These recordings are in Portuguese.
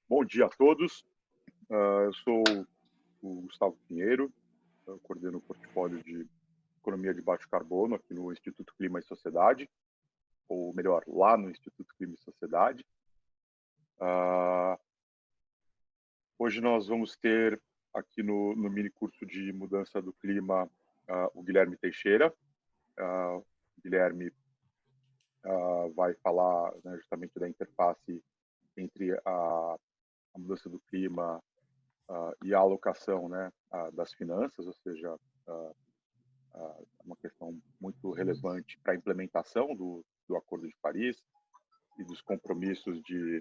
Bom dia a todos. Eu sou o Gustavo Pinheiro, eu coordeno o portfólio de Economia de Baixo Carbono aqui no Instituto Clima e Sociedade, ou melhor, lá no Instituto Clima e Sociedade. Hoje nós vamos ter aqui no mini curso de mudança do clima o Guilherme Teixeira. O Guilherme vai falar, né, justamente da interface entre a mudança do clima e a alocação, né, das finanças, ou seja, uma questão muito relevante para a implementação do Acordo de Paris e dos compromissos de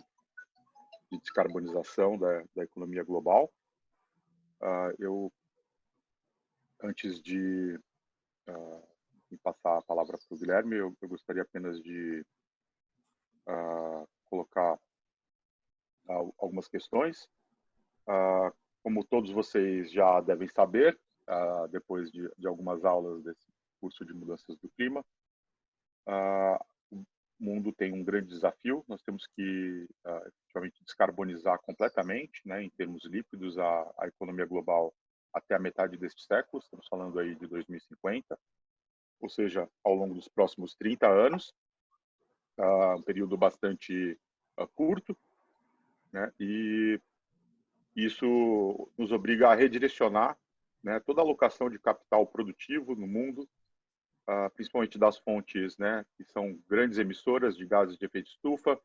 descarbonização da economia global. Antes de passar a palavra para o Guilherme, eu gostaria apenas de colocar algumas questões. Como todos vocês já devem saber, depois de algumas aulas desse curso de mudanças do clima, o mundo tem um grande desafio. Nós temos que efetivamente descarbonizar completamente, né, em termos líquidos, a economia global até a metade deste século. Estamos falando aí de 2050, ou seja, ao longo dos próximos 30 anos, um período bastante curto, né, e isso nos obriga a redirecionar, né, toda a alocação de capital produtivo no mundo, principalmente das fontes, né, que são grandes emissoras de gases de efeito estufa,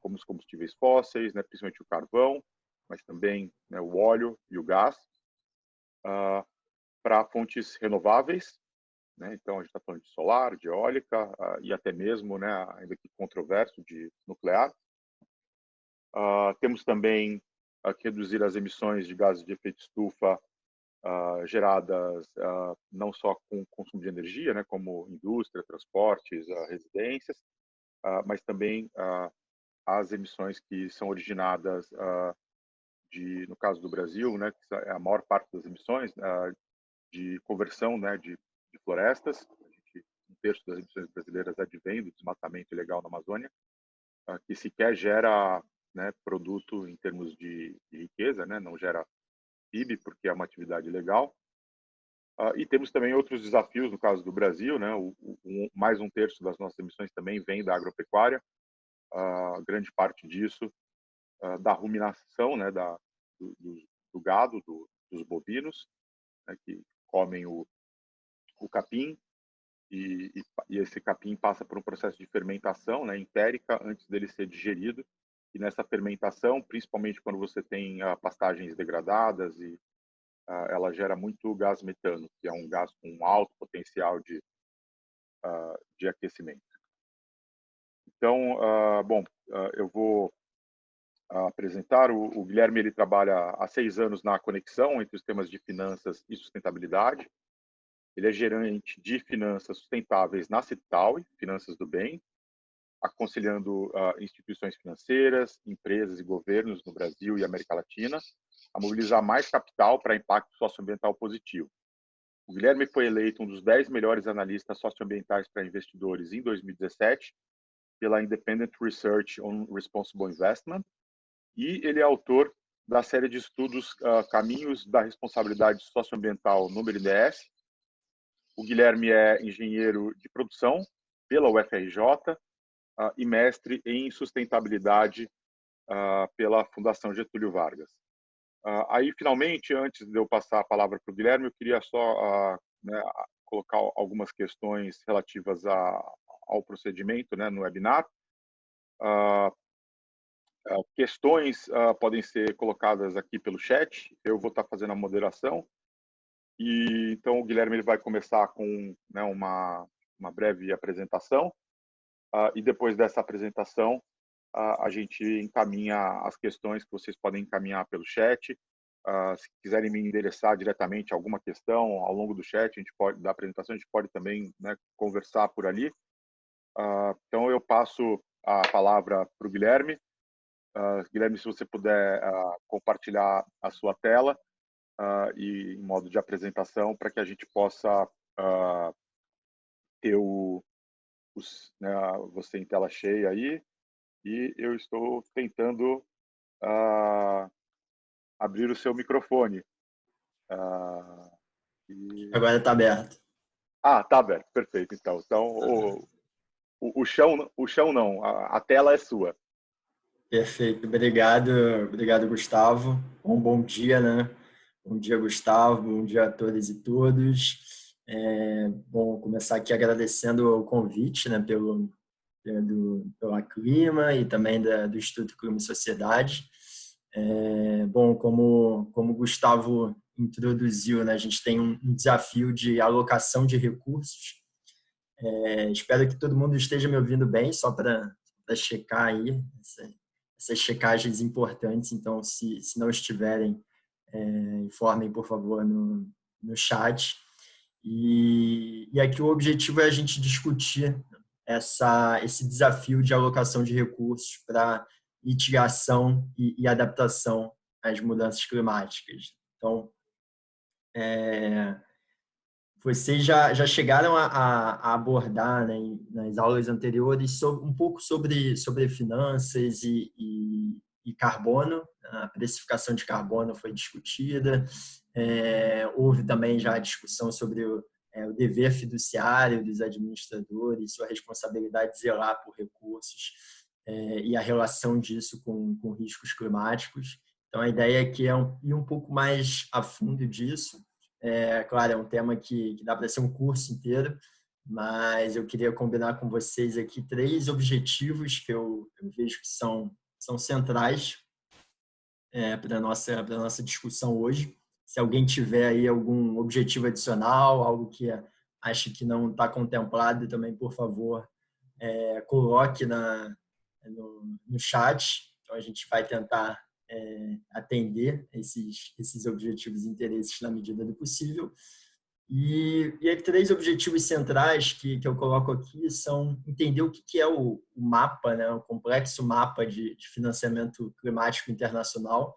como os combustíveis fósseis, né, principalmente o carvão, mas também, né, o óleo e o gás, para fontes renováveis, né. Então a gente está falando de solar, de eólica e até mesmo, né, ainda que controverso, de nuclear. Temos também que reduzir as emissões de gases de efeito estufa geradas não só com consumo de energia, né, como indústria, transportes, residências, mas também as emissões que são originadas no caso do Brasil, né, que é a maior parte das emissões, de conversão, né, de florestas. Um terço das emissões brasileiras advém do desmatamento ilegal na Amazônia, que sequer gera, né, produto em termos de riqueza, né, não gera PIB, porque é uma atividade legal. E temos também outros desafios, no caso do Brasil, né, mais um terço das nossas emissões também vem da agropecuária, grande parte disso da ruminação, né, do gado, dos bovinos, né, que comem o capim, e esse capim passa por um processo de fermentação, né, entérica, antes dele ser digerido. E nessa fermentação, principalmente quando você tem pastagens degradadas, ela gera muito gás metano, que é um gás com um alto potencial de aquecimento. Então, eu vou apresentar. O Guilherme, ele trabalha há 6 anos na conexão entre os temas de finanças e sustentabilidade. Ele é gerente de finanças sustentáveis na Citaui, Finanças do Bem, aconselhando instituições financeiras, empresas e governos no Brasil e América Latina a mobilizar mais capital para impacto socioambiental positivo. O Guilherme foi eleito um dos 10 melhores analistas socioambientais para investidores em 2017 pela Independent Research on Responsible Investment, e ele é autor da série de estudos Caminhos da Responsabilidade Socioambiental número IDS. O Guilherme é engenheiro de produção pela UFRJ e mestre em sustentabilidade pela Fundação Getúlio Vargas. Aí, finalmente, antes de eu passar a palavra para o Guilherme, eu queria só né, colocar algumas questões relativas ao procedimento, né, no webinar. Questões podem ser colocadas aqui pelo chat, eu vou estar fazendo a moderação. E então o Guilherme ele vai começar com, né, uma breve apresentação, e depois dessa apresentação a gente encaminha as questões que vocês podem encaminhar pelo chat, Se quiserem me endereçar diretamente alguma questão ao longo do chat, a gente pode, da apresentação, a gente pode também, né, conversar por ali. Então, eu passo a palavra para o Guilherme. Guilherme, se você puder compartilhar a sua tela e em modo de apresentação, para que a gente possa ter né, você em tela cheia aí. E eu estou tentando abrir o seu microfone. Agora está aberto. Tá aberto, perfeito. Então o chão não, a tela é sua. Perfeito, obrigado Gustavo. Bom dia, né? Bom dia, Gustavo, bom dia a todas e todos. Bom começar aqui agradecendo o convite, né, pela Clima e também do Instituto Clima e Sociedade. Bom, como o Gustavo introduziu, né, a gente tem um desafio de alocação de recursos. Espero que todo mundo esteja me ouvindo bem, só para checar aí essas checagens importantes. Então, se não estiverem, informem, por favor, no chat. E aqui o objetivo é a gente discutir esse desafio de alocação de recursos para mitigação e adaptação às mudanças climáticas. Então, vocês já chegaram a abordar, né, nas aulas anteriores um pouco sobre finanças e carbono. A precificação de carbono foi discutida. Houve também já a discussão sobre o dever fiduciário dos administradores, sua responsabilidade de zelar por recursos e a relação disso com riscos climáticos. Então, a ideia aqui é ir um pouco mais a fundo disso. Claro, é um tema que dá para ser um curso inteiro, mas eu queria combinar com vocês aqui 3 objetivos que eu vejo que são centrais para a nossa discussão hoje. Se alguém tiver aí algum objetivo adicional, algo que acha que não está contemplado, também, por favor, coloque no chat. Então, a gente vai tentar atender esses objetivos e interesses na medida do possível. E aí, 3 objetivos centrais que eu coloco aqui são entender o que é o mapa, né, o complexo mapa de financiamento climático internacional,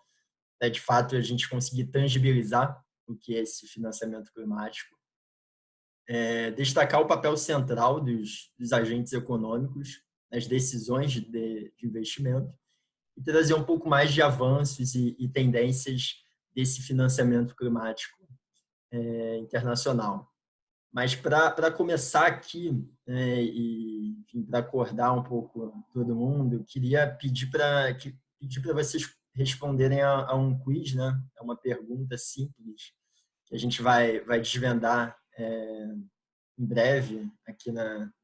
né, de fato a gente conseguir tangibilizar o que é esse financiamento climático, destacar o papel central dos agentes econômicos nas decisões de investimento e trazer um pouco mais de avanços e tendências desse financiamento climático internacional. Mas para começar aqui, e para acordar um pouco todo mundo, queria pedir para vocês responderem a um quiz, né? É uma pergunta simples que a gente vai desvendar em breve aqui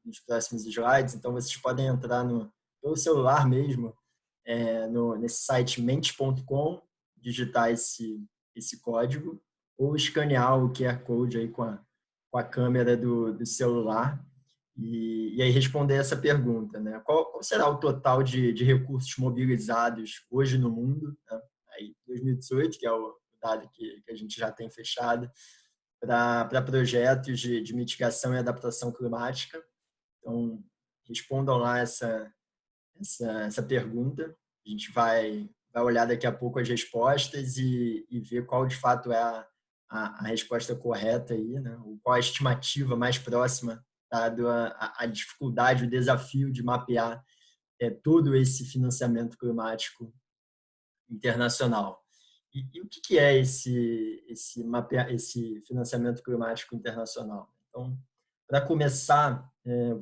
nos próximos slides. Então, vocês podem entrar pelo celular mesmo, nesse site mente.com, digitar esse código ou escanear o QR Code aí com a câmera do celular e aí responder essa pergunta, né? Qual será o total de recursos mobilizados hoje no mundo, né? Aí 2018, que é o dado que a gente já tem fechado, para projetos de mitigação e adaptação climática. Então, respondam lá essa pergunta. A gente vai olhar daqui a pouco as respostas e ver qual de fato é a resposta correta aí, né? Ou qual a estimativa mais próxima, dado a dificuldade, o desafio de mapear todo esse financiamento climático internacional. E o que é esse financiamento climático internacional? Então, para começar,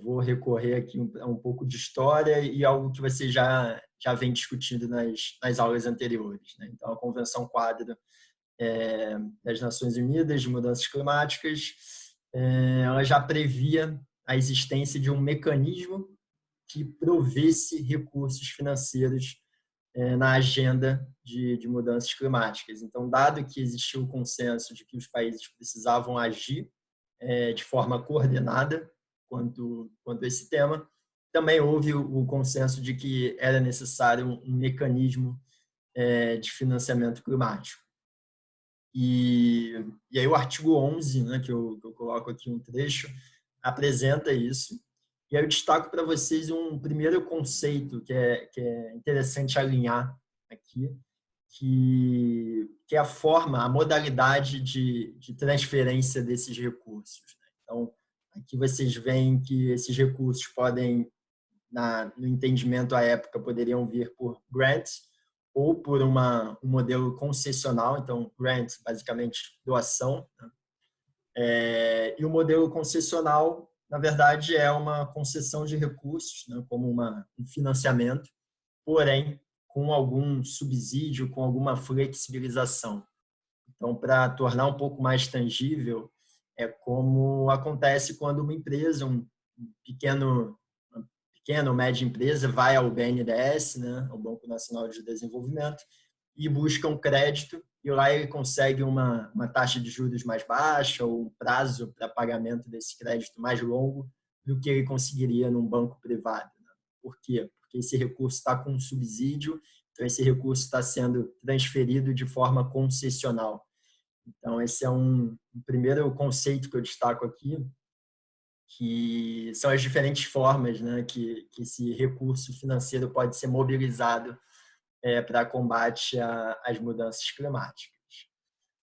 vou recorrer aqui a um pouco de história e algo que você já vem discutindo nas aulas anteriores, né? Então, a Convenção Quadro das Nações Unidas de Mudanças Climáticas, ela já previa a existência de um mecanismo que provesse recursos financeiros na agenda de mudanças climáticas. Então, dado que existiu o consenso de que os países precisavam agir de forma coordenada quanto a esse tema, também houve o consenso de que era necessário um mecanismo de financiamento climático. E aí o artigo 11, né, que eu coloco aqui um trecho, apresenta isso. E aí eu destaco para vocês um primeiro conceito que é interessante alinhar aqui, que é a forma, a modalidade de transferência desses recursos. Então, aqui vocês veem que esses recursos podem, no entendimento à época, poderiam vir por grants ou por um modelo concessional. Então, grant, basicamente, doação. E o modelo concessional, na verdade, é uma concessão de recursos, né, como um financiamento, porém, com algum subsídio, com alguma flexibilização. Então, para tornar um pouco mais tangível, é como acontece quando uma empresa, uma pequena ou média empresa, vai ao BNDES, né, ao Banco Nacional de Desenvolvimento, e busca um crédito, e lá ele consegue uma taxa de juros mais baixa ou um prazo para pagamento desse crédito mais longo do que ele conseguiria num banco privado. Né? Por quê? Porque esse recurso está com um subsídio, então esse recurso está sendo transferido de forma concessional. Então, esse é um primeiro conceito que eu destaco aqui, que são as diferentes formas, né, que esse recurso financeiro pode ser mobilizado para combate às mudanças climáticas.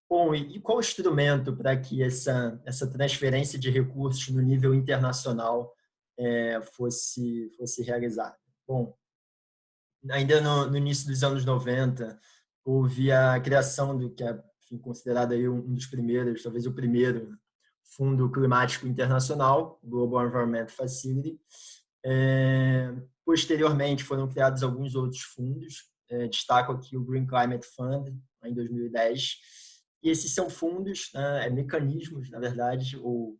Bom, e qual o instrumento para que essa transferência de recursos no nível internacional fosse realizada? Bom, ainda no início dos anos 90, houve a criação do que é considerado aí um dos primeiros, talvez o primeiro, Fundo Climático Internacional, Global Environment Facility. Posteriormente, foram criados alguns outros fundos. Destaco aqui o Green Climate Fund, em 2010. E esses são fundos, mecanismos, na verdade, ou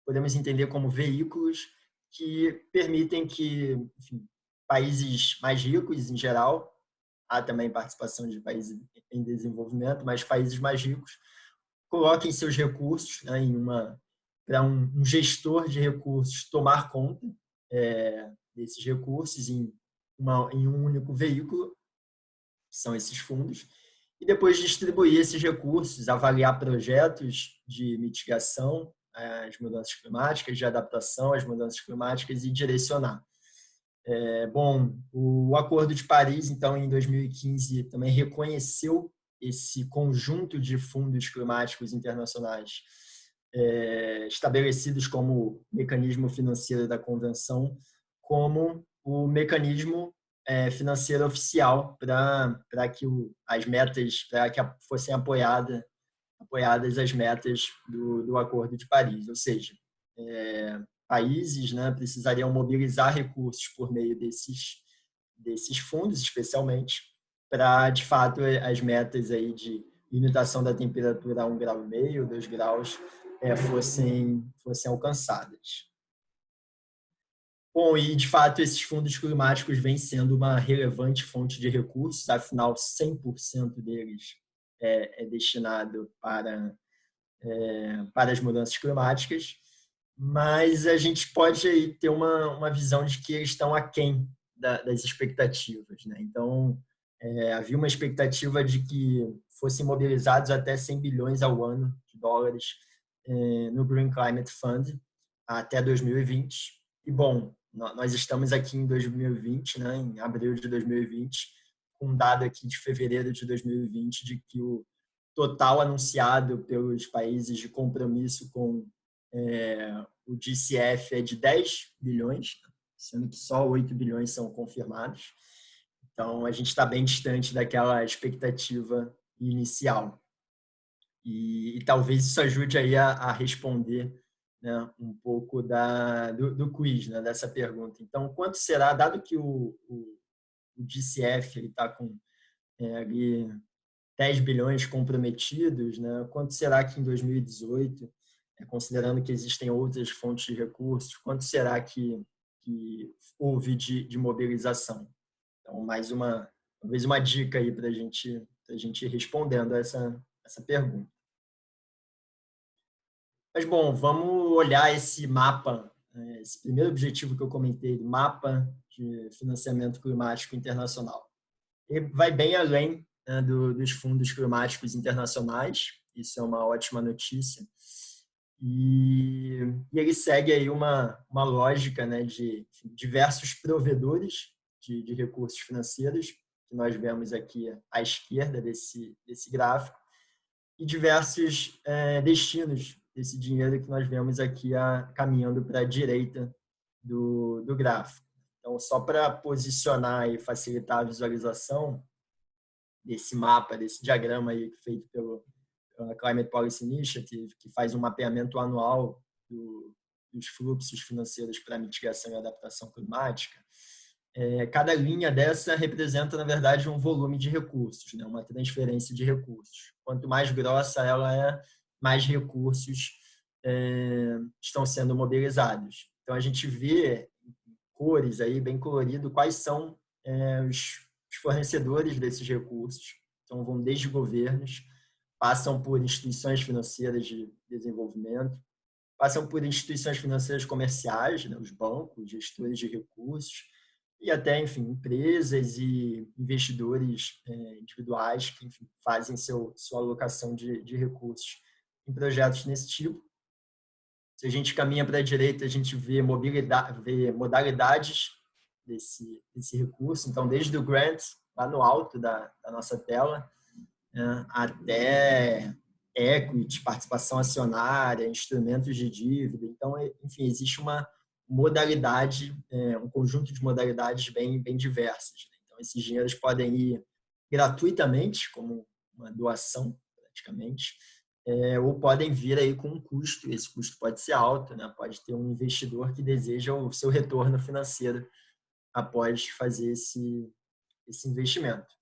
podemos entender como veículos que permitem que, enfim, países mais ricos, em geral, há também participação de países em desenvolvimento, mas países mais ricos coloquem seus recursos, né, para um gestor de recursos tomar conta desses recursos em um único veículo, que são esses fundos, e depois distribuir esses recursos, avaliar projetos de mitigação às mudanças climáticas, de adaptação às mudanças climáticas e direcionar. Bom, o Acordo de Paris, então, em 2015, também reconheceu esse conjunto de fundos climáticos internacionais estabelecidos como mecanismo financeiro da Convenção, como o mecanismo financeiro oficial para que as metas, para que fossem apoiadas as metas do Acordo de Paris. Ou seja, países, né, precisariam mobilizar recursos por meio desses fundos, especialmente, para, de fato, as metas aí de limitação da temperatura a 1,5 graus, 2 graus, fossem alcançadas. Bom, e, de fato, esses fundos climáticos vêm sendo uma relevante fonte de recursos, afinal, 100% deles é destinado para as mudanças climáticas, mas a gente pode aí ter uma visão de que eles estão aquém das expectativas, né? Então, havia uma expectativa de que fossem mobilizados até 100 bilhões ao ano de dólares no Green Climate Fund até 2020. E, bom, nós estamos aqui em 2020, né, em abril de 2020, com um dado aqui de fevereiro de 2020 de que o total anunciado pelos países de compromisso com o GCF é de 10 bilhões, sendo que só 8 bilhões são confirmados. Então, a gente está bem distante daquela expectativa inicial. E talvez isso ajude aí a responder, né, um pouco do quiz, né, dessa pergunta. Então, quanto será, dado que o GCF está com ali 10 bilhões comprometidos, né, quanto será que em 2018, considerando que existem outras fontes de recursos, quanto será que houve de mobilização? Então, talvez uma dica aí para a gente ir respondendo a essa pergunta. Mas, bom, vamos olhar esse mapa, esse primeiro objetivo que eu comentei, do mapa de financiamento climático internacional. Ele vai bem além, né, dos fundos climáticos internacionais isso é uma ótima notícia. E ele segue aí uma lógica, né, de diversos provedores de recursos financeiros, que nós vemos aqui à esquerda desse gráfico, e diversos destinos desse dinheiro que nós vemos aqui caminhando para a direita do gráfico. Então, só para posicionar e facilitar a visualização desse mapa, desse diagrama aí feito pela Climate Policy Initiative, que faz um mapeamento anual dos fluxos financeiros para mitigação e adaptação climática, cada linha dessa representa, na verdade, um volume de recursos, né? Uma transferência de recursos. Quanto mais grossa ela é, mais recursos estão sendo mobilizados. Então, a gente vê cores aí, bem colorido, quais são os fornecedores desses recursos. Então, vão desde governos, passam por instituições financeiras de desenvolvimento, passam por instituições financeiras comerciais, né, os bancos, gestores de recursos, e até, enfim, empresas e investidores individuais que, enfim, fazem sua alocação de recursos em projetos nesse tipo. Se a gente caminha para a direita, a gente vê modalidades desse recurso. Então, desde o grant, lá no alto da nossa tela, até equity, participação acionária, instrumentos de dívida. Então, enfim, existe uma modalidade, um conjunto de modalidades bem diversas. Então, esses dinheiros podem ir gratuitamente, como uma doação, praticamente, ou podem vir aí com um custo. Esse custo pode ser alto, né? Pode ter um investidor que deseja o seu retorno financeiro após fazer esse investimento.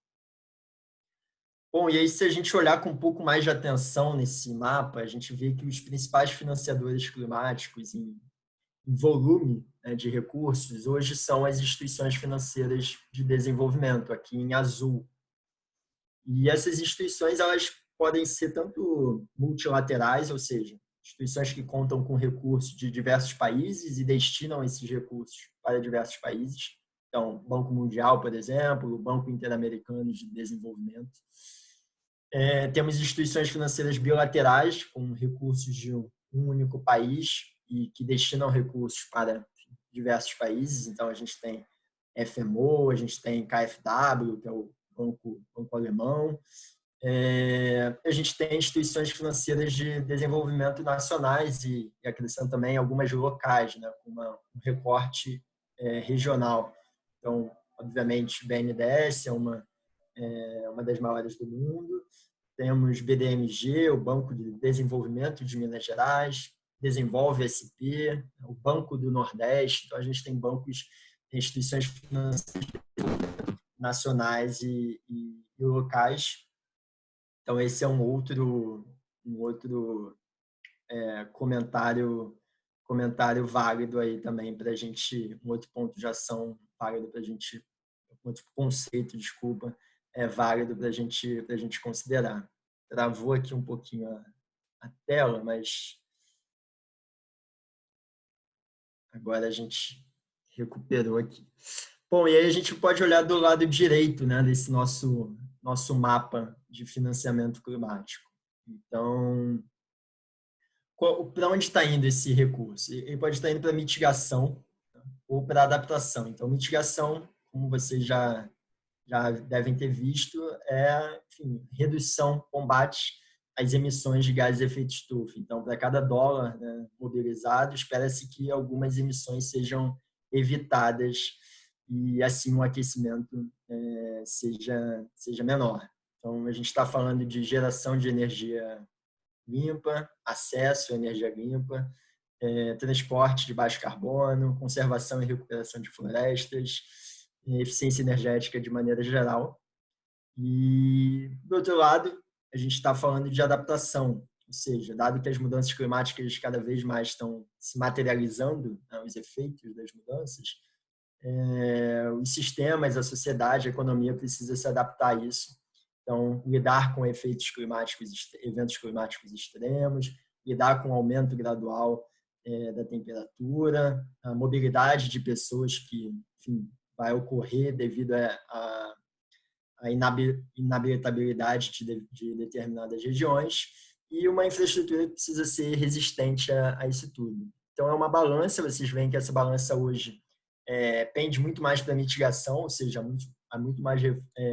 Bom, e aí se a gente olhar com um pouco mais de atenção nesse mapa, a gente vê que os principais financiadores climáticos em volume, né, de recursos hoje são as instituições financeiras de desenvolvimento, aqui em azul. E essas instituições, elas podem ser tanto multilaterais, ou seja, instituições que contam com recursos de diversos países e destinam esses recursos para diversos países. Então, Banco Mundial, por exemplo, o Banco Interamericano de Desenvolvimento. Temos instituições financeiras bilaterais com recursos de um único país e que destinam recursos para diversos países. Então, a gente tem FMO, a gente tem KfW, que é o banco alemão. A gente tem instituições financeiras de desenvolvimento nacionais e acrescentando também algumas locais, né, com um recorte regional. Então, obviamente, BNDES é uma das maiores do mundo. Temos BDMG, o Banco de Desenvolvimento de Minas Gerais, Desenvolve SP, o Banco do Nordeste. Então, a gente tem bancos, instituições financeiras nacionais e locais. Então, esse é um outro comentário válido aí também para a gente, um outro ponto de ação válido para a gente, um outro conceito, desculpa, válido para a gente considerar. Travou aqui um pouquinho a tela, mas agora a gente recuperou aqui. Bom, e aí a gente pode olhar do lado direito, né, desse nosso mapa de financiamento climático. Então, para onde está indo esse recurso? Ele pode estar indo para mitigação, tá, ou para adaptação. Então, mitigação, como vocês já devem ter visto, enfim, redução, combate às emissões de gases de efeito estufa. Então, para cada dólar, né, mobilizado, espera-se que algumas emissões sejam evitadas e, assim, o aquecimento seja menor. Então, a gente está falando de geração de energia limpa, acesso à energia limpa, transporte de baixo carbono, conservação e recuperação de florestas, eficiência energética de maneira geral. E, do outro lado, a gente está falando de adaptação, ou seja, dado que as mudanças climáticas cada vez mais estão se materializando, né, os efeitos das mudanças, os sistemas, a sociedade, a economia precisa se adaptar a isso. Então, lidar com eventos climáticos extremos, lidar com o aumento gradual da temperatura, a mobilidade de pessoas que, enfim, vai ocorrer devido à inabilitabilidade de determinadas regiões e uma infraestrutura que precisa ser resistente a isso tudo. Então, é uma balança, vocês veem que essa balança hoje pende muito mais para a mitigação, ou seja, há muito mais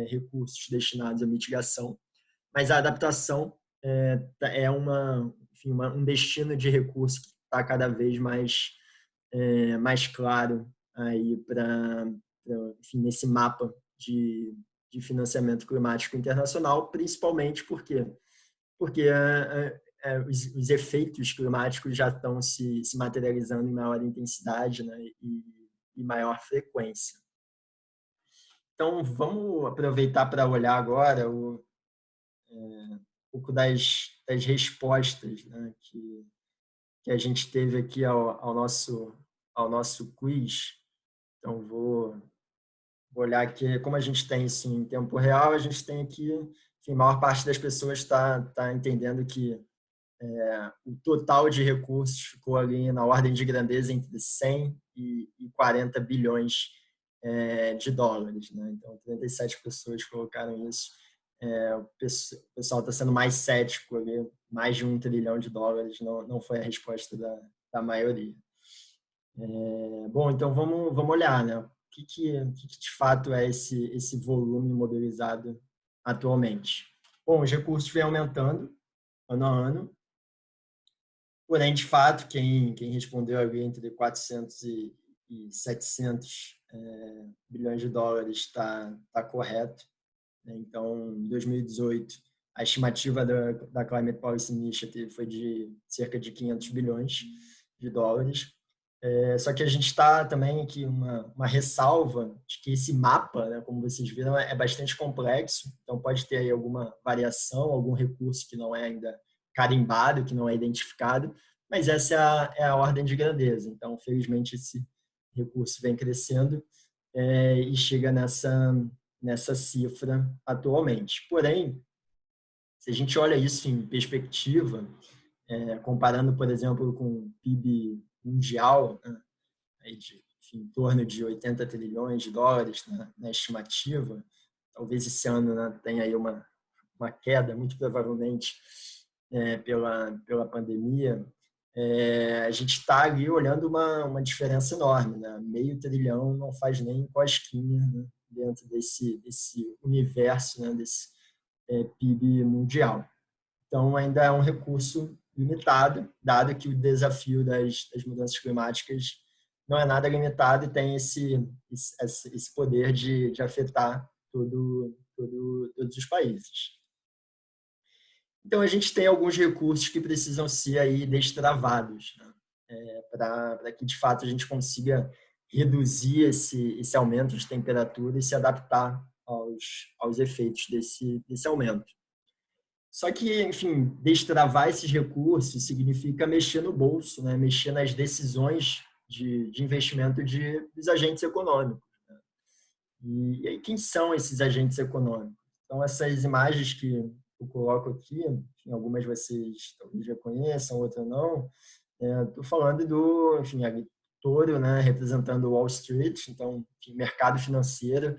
recursos destinados à mitigação, mas a adaptação é um destino de recurso que está cada vez mais claro aí nesse mapa de financiamento climático internacional, principalmente porque os efeitos climáticos já estão se materializando em maior intensidade, né, e maior frequência. Então, vamos aproveitar para olhar agora um pouco das respostas, né, que a gente teve aqui ao nosso quiz. Então, vou olhar aqui, como a gente tem isso em tempo real, a gente tem aqui, enfim, a maior parte das pessoas está entendendo que o total de recursos ficou ali na ordem de grandeza entre 100 e 40 bilhões de dólares, né? Então, 37 pessoas colocaram isso. O pessoal está sendo mais cético ali, mais de 1 trilhão de dólares não foi a resposta da maioria. Bom, então vamos olhar, né? O que de fato é esse volume mobilizado atualmente? Bom, os recursos vêm aumentando ano a ano, porém, de fato, quem respondeu ali entre 400 e 700 bilhões de dólares está correto. Então, em 2018, a estimativa da Climate Policy Initiative foi de cerca de 500 bilhões de dólares. Só que a gente está também aqui uma ressalva de que esse mapa, né, como vocês viram, é bastante complexo. Então, pode ter aí alguma variação, algum recurso que não é ainda carimbado, que não é identificado, mas essa é a ordem de grandeza. Então, felizmente, esse recurso vem crescendo e chega nessa cifra atualmente. Porém, se a gente olha isso em perspectiva, comparando, por exemplo, com o PIB mundial, né, em torno de 80 trilhões de dólares na estimativa, talvez esse ano, né, tenha aí uma queda, muito provavelmente pela pandemia, a gente está ali olhando uma diferença enorme, né? Meio trilhão não faz nem cosquinha, né, dentro desse universo, né, desse PIB mundial. Então, ainda é um recurso limitado, dado que o desafio das mudanças climáticas não é nada limitado e tem esse poder de afetar todos os países. Então, a gente tem alguns recursos que precisam ser aí destravados, né? Para que, de fato, a gente consiga reduzir esse aumento de temperatura e se adaptar aos efeitos desse aumento. Só que, enfim, destravar esses recursos significa mexer no bolso, né? Mexer nas decisões de investimento dos agentes econômicos, né? E aí, quem são esses agentes econômicos? Então, essas imagens que eu coloco aqui, enfim, algumas vocês talvez já conheçam, outras não. Estou falando do, enfim, Toro, né, representando Wall Street, então, enfim, mercado financeiro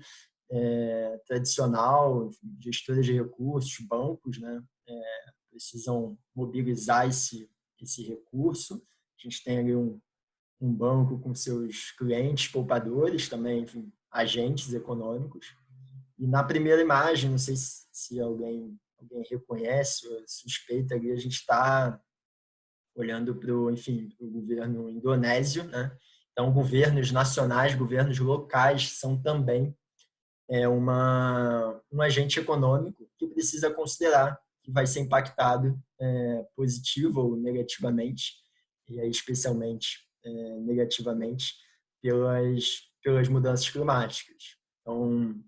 tradicional, enfim, gestores de recursos, bancos, né, precisam mobilizar esse recurso. A gente tem ali um banco com seus clientes poupadores, também, enfim, agentes econômicos. E na primeira imagem, não sei se alguém reconhece ou suspeita, ali a gente está olhando para o governo indonésio, né? Então, governos nacionais, governos locais são também um agente econômico que precisa considerar que vai ser impactado positivo ou negativamente, e aí especialmente negativamente, pelas mudanças climáticas. Então,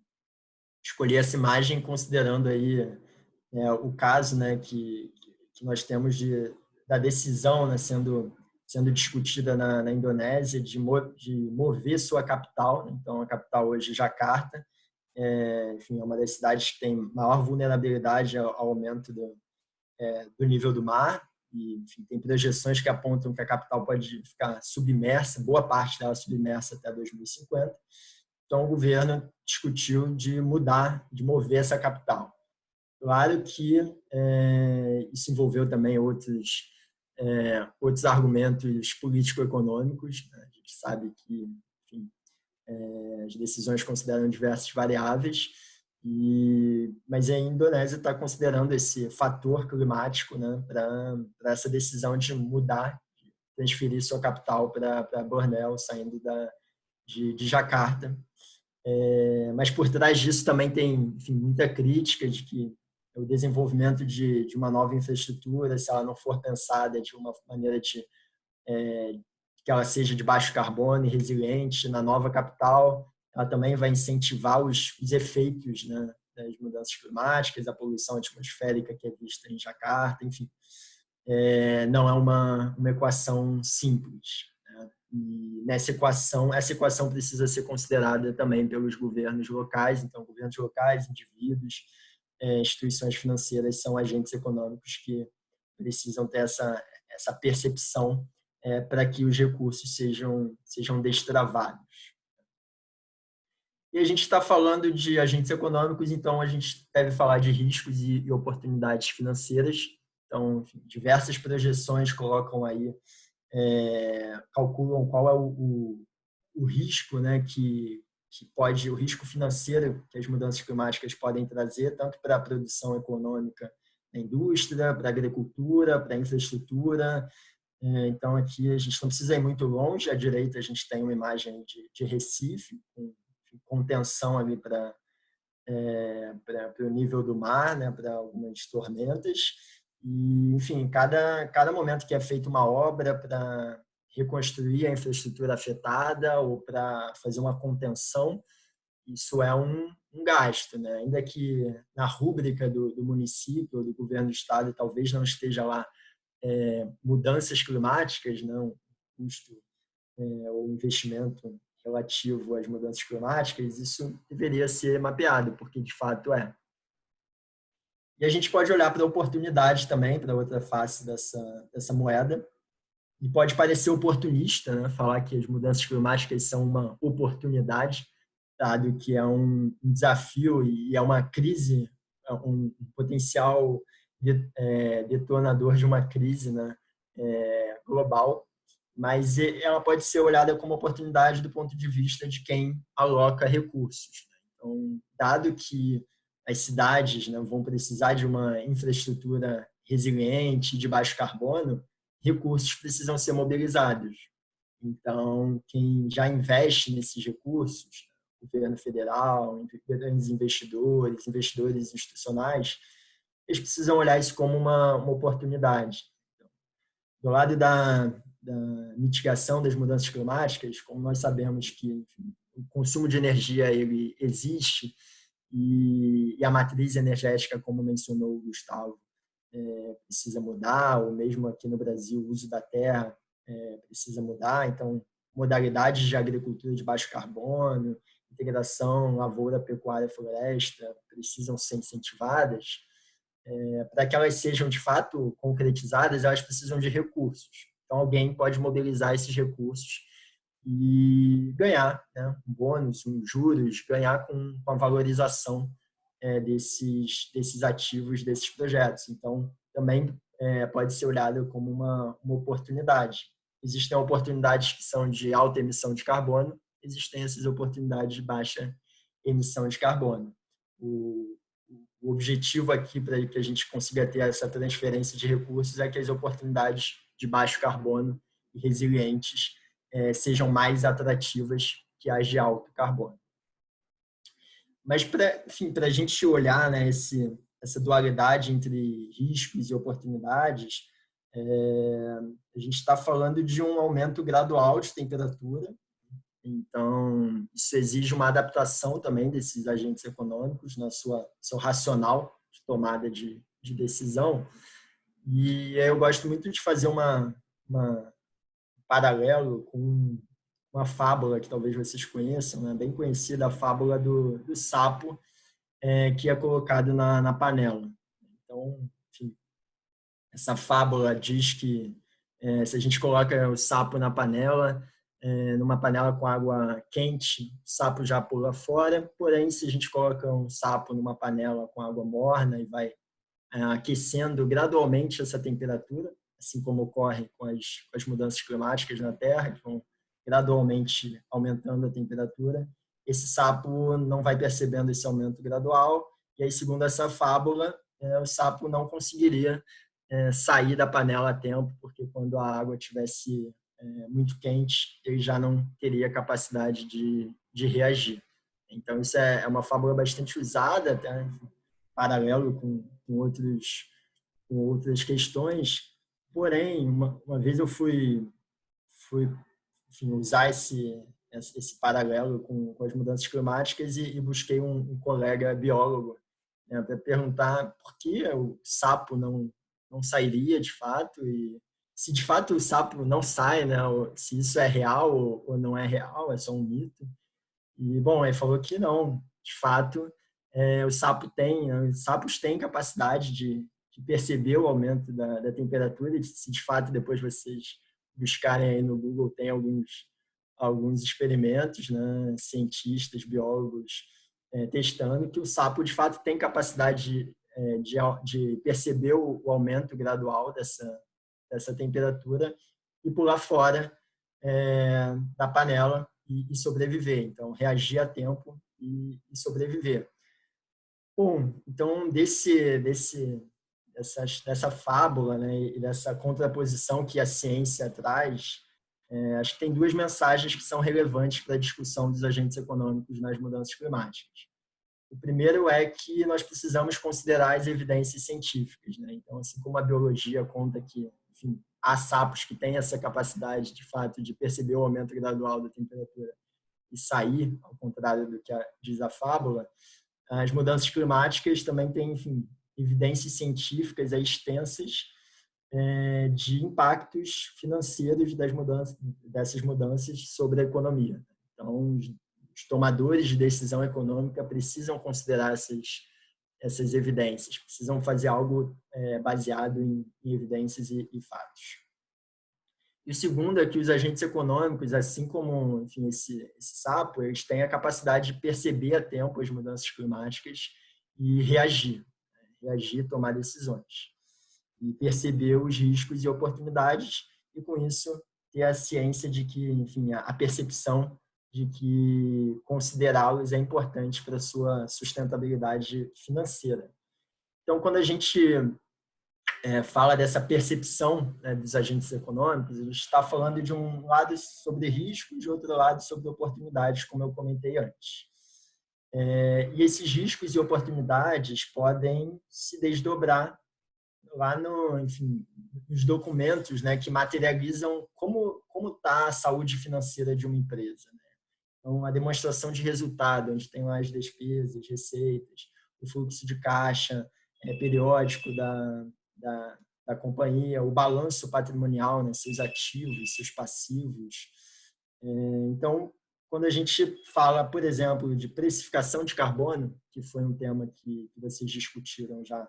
escolhi essa imagem considerando aí o caso, né, que nós temos da decisão, né, sendo discutida na Indonésia de mover sua capital. Então, a capital hoje é Jakarta, enfim, é uma das cidades que tem maior vulnerabilidade ao aumento do nível do mar. E, enfim, tem projeções que apontam que a capital pode ficar submersa, boa parte dela submersa até 2050. Então, o governo discutiu de mover essa capital. Claro que isso envolveu também outros argumentos político-econômicos, né? A gente sabe que, enfim, as decisões consideram diversas variáveis, mas a Indonésia está considerando esse fator climático, né, para essa decisão de mudar, de transferir sua capital para Bornéu, saindo de Jacarta. Mas por trás disso também tem, enfim, muita crítica de que o desenvolvimento de uma nova infraestrutura, se ela não for pensada de uma maneira que ela seja de baixo carbono e resiliente na nova capital, ela também vai incentivar os efeitos, né, das mudanças climáticas, a poluição atmosférica que é vista em Jacarta, enfim. Não é uma equação simples, né? E essa equação precisa ser considerada também pelos governos locais, então governos locais, indivíduos, instituições financeiras são agentes econômicos que precisam ter essa percepção para que os recursos sejam destravados. E a gente está falando de agentes econômicos, então a gente deve falar de riscos e oportunidades financeiras. Então, enfim, diversas projeções colocam aí, calculam qual é o risco, né, o risco financeiro que as mudanças climáticas podem trazer, tanto para a produção econômica da indústria, para a agricultura, para a infraestrutura. Então, aqui a gente não precisa ir muito longe. À direita, a gente tem uma imagem de Recife, com contenção ali para o nível do mar, né, para algumas tormentas. E, enfim, cada momento que é feita uma obra para reconstruir a infraestrutura afetada ou para fazer uma contenção, isso é um gasto, né? Ainda que na rúbrica do município ou do governo do estado talvez não esteja lá mudanças climáticas, não, custo ou investimento relativo às mudanças climáticas, isso deveria ser mapeado, porque de fato é. E a gente pode olhar para a oportunidade também, para a outra face dessa moeda, e pode parecer oportunista, né, falar que as mudanças climáticas são uma oportunidade, dado que é um desafio e é uma crise, um potencial detonador de uma crise, né, global, mas ela pode ser olhada como oportunidade do ponto de vista de quem aloca recursos. Então, dado que as cidades, né, vão precisar de uma infraestrutura resiliente, de baixo carbono, recursos precisam ser mobilizados. Então, quem já investe nesses recursos, governo federal, grandes investidores institucionais, eles precisam olhar isso como uma oportunidade. Então, do lado da mitigação das mudanças climáticas, como nós sabemos que, enfim, o consumo de energia ele existe e a matriz energética, como mencionou o Gustavo, precisa mudar, ou mesmo aqui no Brasil o uso da terra precisa mudar. Então, modalidades de agricultura de baixo carbono, integração lavoura, pecuária, floresta precisam ser incentivadas. Para que elas sejam de fato concretizadas, elas precisam de recursos. Então, alguém pode mobilizar esses recursos e ganhar, né, um bônus, juros, ganhar com a valorização desses ativos, desses projetos. Então, também pode ser olhado como uma oportunidade. Existem oportunidades que são de alta emissão de carbono, existem essas oportunidades de baixa emissão de carbono. O objetivo aqui para que a gente consiga ter essa transferência de recursos é que as oportunidades de baixo carbono e resilientes sejam mais atrativas que as de alto carbono. Mas, para a gente olhar, né, essa dualidade entre riscos e oportunidades, a gente está falando de um aumento gradual de temperatura. Então, isso exige uma adaptação também desses agentes econômicos na seu racional de tomada de decisão. E eu gosto muito de fazer um paralelo com uma fábula que talvez vocês conheçam, né? Bem conhecida, a fábula do sapo que é colocado na panela. Então, enfim, essa fábula diz que se a gente coloca o sapo na panela, numa panela com água quente, o sapo já pula fora. Porém, se a gente coloca um sapo numa panela com água morna e vai aquecendo gradualmente essa temperatura, assim como ocorre com as mudanças climáticas na Terra, que vão gradualmente aumentando a temperatura, esse sapo não vai percebendo esse aumento gradual, e aí, segundo essa fábula, o sapo não conseguiria sair da panela a tempo, porque quando a água estivesse muito quente, ele já não teria capacidade de reagir. Então, isso é uma fábula bastante usada, até paralelo com outras questões. Porém, uma vez eu fui enfim, usar esse paralelo com as mudanças climáticas e busquei um colega biólogo, né, para perguntar por que o sapo não sairia de fato, e se de fato o sapo não sai, né, se isso é real ou não é real, é só um mito. E, bom, ele falou que não, de fato, os sapos têm capacidade de perceber o aumento da temperatura, e se de fato depois vocês buscarem aí no Google, tem alguns experimentos, né, cientistas, biólogos, testando que o sapo de fato tem capacidade de perceber o aumento gradual dessa temperatura e pular fora da panela e sobreviver. Então, reagir a tempo e sobreviver. Bom, então, dessa fábula, né, e dessa contraposição que a ciência traz, acho que tem duas mensagens que são relevantes para a discussão dos agentes econômicos nas mudanças climáticas. O primeiro é que nós precisamos considerar as evidências científicas, né? Então, assim como a biologia conta que, enfim, há sapos que têm essa capacidade, de fato, de perceber o aumento gradual da temperatura e sair, ao contrário do que diz a fábula, as mudanças climáticas também têm, enfim, evidências científicas extensas de impactos financeiros dessas mudanças sobre a economia. Então, os tomadores de decisão econômica precisam considerar essas evidências, precisam fazer algo baseado em evidências e fatos. E o segundo é que os agentes econômicos, assim como, enfim, esse sapo, eles têm a capacidade de perceber a tempo as mudanças climáticas e reagir, tomar decisões, e perceber os riscos e oportunidades, e com isso ter a ciência de que, enfim, a percepção de que considerá-los é importante para a sua sustentabilidade financeira. Então, quando a gente fala dessa percepção, né, dos agentes econômicos, a gente está falando de um lado sobre riscos, de outro lado sobre oportunidades, como eu comentei antes. E esses riscos e oportunidades podem se desdobrar lá nos documentos, né, que materializam como está a saúde financeira de uma empresa, né? Então, a demonstração de resultado, onde tem lá as despesas, receitas, o fluxo de caixa periódico da companhia, o balanço patrimonial, né, seus ativos, seus passivos. Então, quando a gente fala, por exemplo, de precificação de carbono, que foi um tema que vocês discutiram já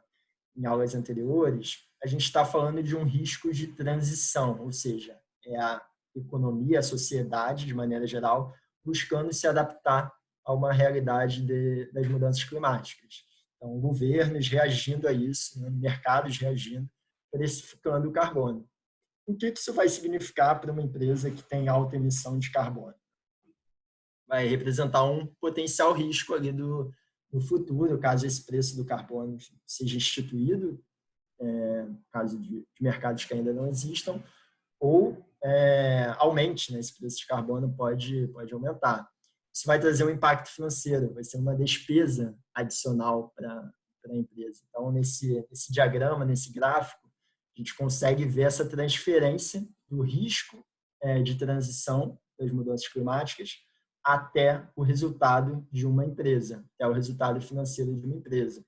em aulas anteriores, a gente está falando de um risco de transição, ou seja, é a economia, a sociedade, de maneira geral, buscando se adaptar a uma realidade das mudanças climáticas. Então, governos reagindo a isso, né, mercados reagindo, precificando o carbono. O que isso vai significar para uma empresa que tem alta emissão de carbono? Vai representar um potencial risco ali no futuro, caso esse preço do carbono seja instituído, caso de mercados que ainda não existam, ou aumente, né? Esse preço de carbono pode aumentar. Isso vai trazer um impacto financeiro, vai ser uma despesa adicional para a empresa. Então, nesse diagrama, nesse gráfico, a gente consegue ver essa transferência do risco de transição das mudanças climáticas até o resultado de uma empresa, até o resultado financeiro de uma empresa.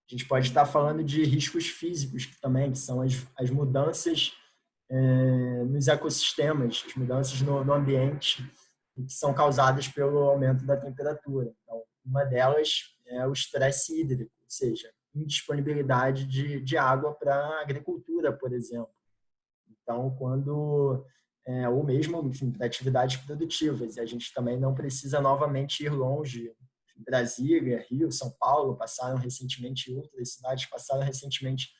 A gente pode estar falando de riscos físicos também, que são as mudanças nos ecossistemas, as mudanças no ambiente, que são causadas pelo aumento da temperatura. Então, uma delas é o estresse hídrico, ou seja, indisponibilidade de água para a agricultura, por exemplo. Então, quando ou mesmo, enfim, para atividades produtivas. E a gente também não precisa novamente ir longe. Brasília, Rio, São Paulo passaram recentemente, outras cidades passaram recentemente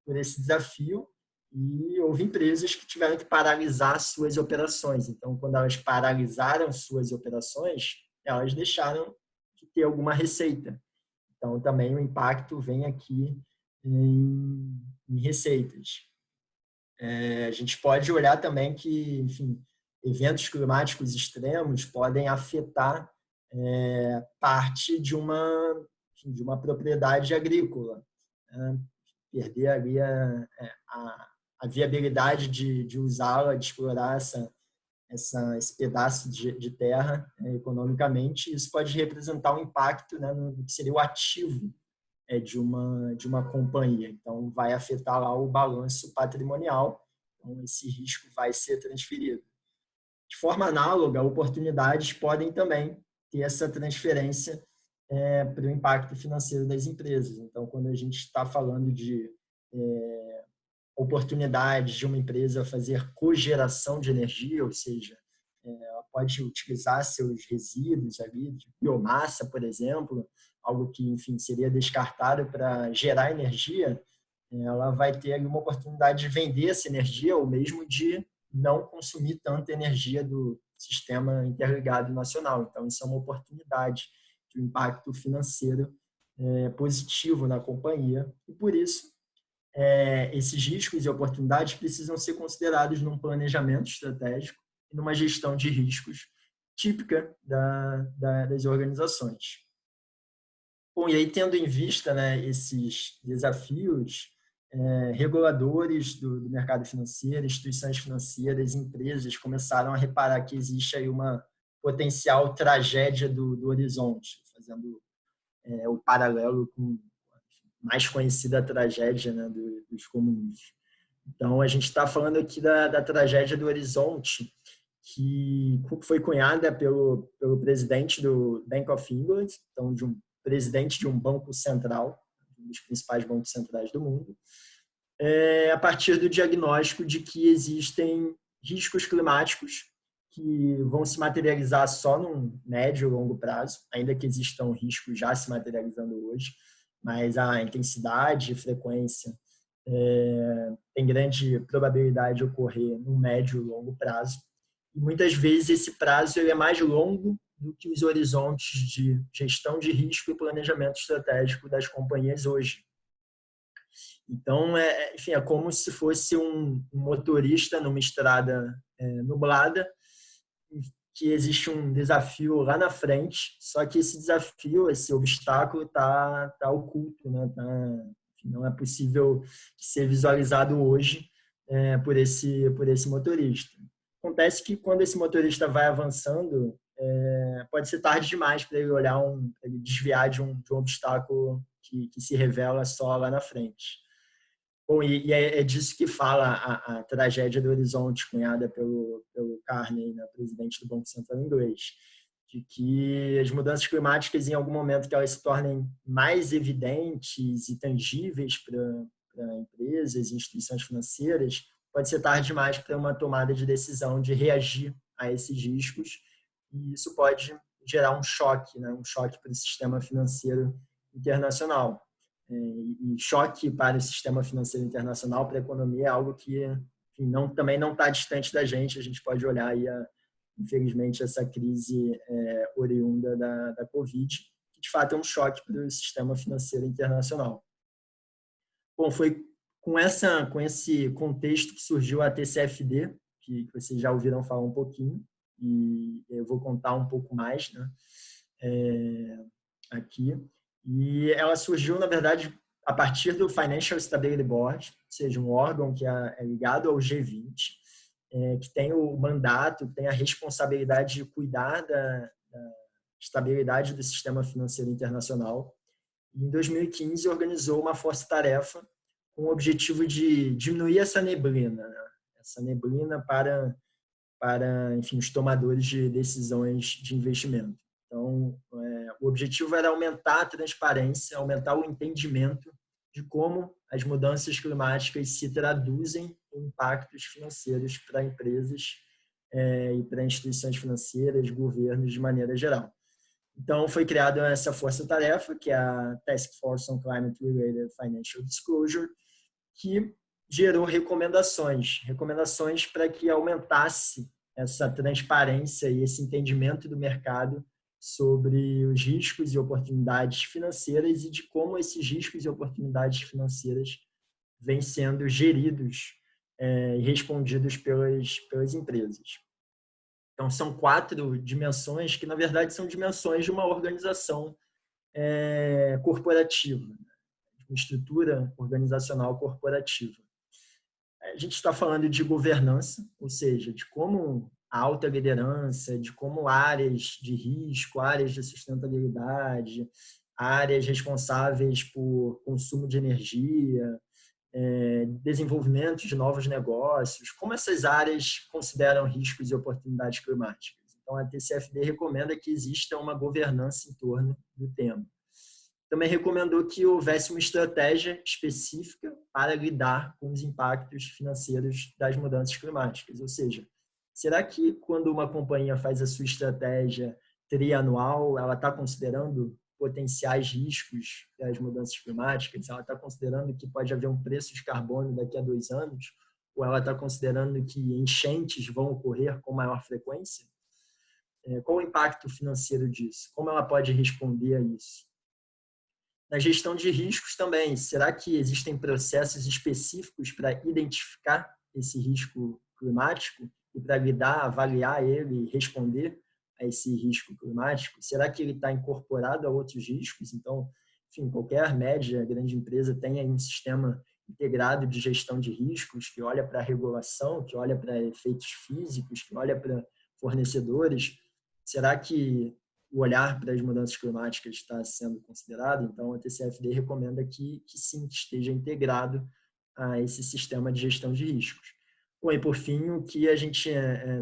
por esse desafio, e houve empresas que tiveram que paralisar suas operações. Então, quando elas paralisaram suas operações, elas deixaram de ter alguma receita. Então, também o impacto vem aqui em receitas. A gente pode olhar também que, enfim, eventos climáticos extremos podem afetar parte de uma propriedade agrícola, né? Perder ali a viabilidade de usá-la, de explorar esse pedaço de terra economicamente. Isso pode representar um impacto, né, no que seria o ativo de uma companhia. Então, vai afetar lá o balanço patrimonial. Então, esse risco vai ser transferido. De forma análoga, oportunidades podem também ter essa transferência para o impacto financeiro das empresas. Então, quando a gente está falando de oportunidades de uma empresa fazer cogeração de energia, ou seja, ela pode utilizar seus resíduos ali, de biomassa, por exemplo, algo que, enfim, seria descartado para gerar energia, ela vai ter ali uma oportunidade de vender essa energia ou mesmo de não consumir tanta energia do sistema interligado nacional. Então, isso é uma oportunidade de um impacto financeiro positivo na companhia, e por isso esses riscos e oportunidades precisam ser considerados num planejamento estratégico e numa gestão de riscos típica das organizações. Bom, e aí, tendo em vista, né, esses desafios, reguladores do mercado financeiro, instituições financeiras, empresas começaram a reparar que existe aí uma potencial tragédia do horizonte, fazendo o paralelo com a mais conhecida tragédia, né, dos comunistas. Então, a gente está falando aqui da tragédia do horizonte, que foi cunhada pelo presidente do Bank of England, então de um presidente de um banco central, um dos principais bancos centrais do mundo, a partir do diagnóstico de que existem riscos climáticos que vão se materializar só num médio e longo prazo, ainda que existam riscos já se materializando hoje, mas a intensidade e frequência tem grande probabilidade de ocorrer no médio e longo prazo. E muitas vezes esse prazo é mais longo do que os horizontes de gestão de risco e planejamento estratégico das companhias hoje. Então, enfim, é como se fosse um motorista numa estrada nublada, que existe um desafio lá na frente, só que esse desafio, esse obstáculo está oculto, né? Não é possível ser visualizado hoje por esse motorista. Acontece que quando esse motorista vai avançando, pode ser tarde demais para ele olhar ele desviar de um obstáculo que se revela só lá na frente. Bom, e é disso que fala a tragédia do horizonte, cunhada pelo Carney, né, presidente do Banco Central inglês, de que as mudanças climáticas, em algum momento que elas se tornem mais evidentes e tangíveis para empresas e instituições financeiras, pode ser tarde demais para uma tomada de decisão de reagir a esses riscos, e isso pode gerar um choque, né, um choque para o sistema financeiro internacional. E choque para o sistema financeiro internacional, para a economia, é algo que, enfim, também não está distante da gente. A gente pode olhar aí, infelizmente, essa crise oriunda da Covid, que de fato é um choque para o sistema financeiro internacional. Bom, foi com esse contexto que surgiu a TCFD, que vocês já ouviram falar um pouquinho, e eu vou contar um pouco mais, né, aqui. E ela surgiu, na verdade, a partir do Financial Stability Board, ou seja, um órgão que é ligado ao G20, que tem o mandato, tem a responsabilidade de cuidar da estabilidade do sistema financeiro internacional. E, em 2015, organizou uma força-tarefa com o objetivo de diminuir essa neblina, né? Essa neblina para enfim, os tomadores de decisões de investimento. Então, o objetivo era aumentar a transparência, aumentar o entendimento de como as mudanças climáticas se traduzem em impactos financeiros para empresas e para instituições financeiras, governos de maneira geral. Então, foi criada essa força-tarefa, que é a Task Force on Climate-Related Financial Disclosure, que gerou recomendações para que aumentasse essa transparência e esse entendimento do mercado sobre os riscos e oportunidades financeiras e de como esses riscos e oportunidades financeiras vêm sendo geridos e respondidos pelas empresas. Então, são 4 dimensões que, na verdade, são dimensões de uma organização corporativa, uma estrutura organizacional corporativa. A gente está falando de governança, ou seja, de como a alta liderança, de como áreas de risco, áreas de sustentabilidade, áreas responsáveis por consumo de energia, desenvolvimento de novos negócios, como essas áreas consideram riscos e oportunidades climáticas. Então, a TCFD recomenda que exista uma governança em torno do tema. Também recomendou que houvesse uma estratégia específica para lidar com os impactos financeiros das mudanças climáticas. Ou seja, será que quando uma companhia faz a sua estratégia trianual, ela está considerando potenciais riscos das mudanças climáticas? Ela está considerando que pode haver um preço de carbono daqui a 2 anos? Ou ela está considerando que enchentes vão ocorrer com maior frequência? Qual o impacto financeiro disso? Como ela pode responder a isso? Na gestão de riscos também, será que existem processos específicos para identificar esse risco climático e para lidar, avaliar ele e responder a esse risco climático? Será que ele está incorporado a outros riscos? Então, enfim, qualquer média, grande empresa tem aí um sistema integrado de gestão de riscos que olha para a regulação, que olha para efeitos físicos, que olha para fornecedores. Será que o olhar para as mudanças climáticas está sendo considerado? Então, a TCFD recomenda que sim, que esteja integrado a esse sistema de gestão de riscos. Bom, e por fim, o que a gente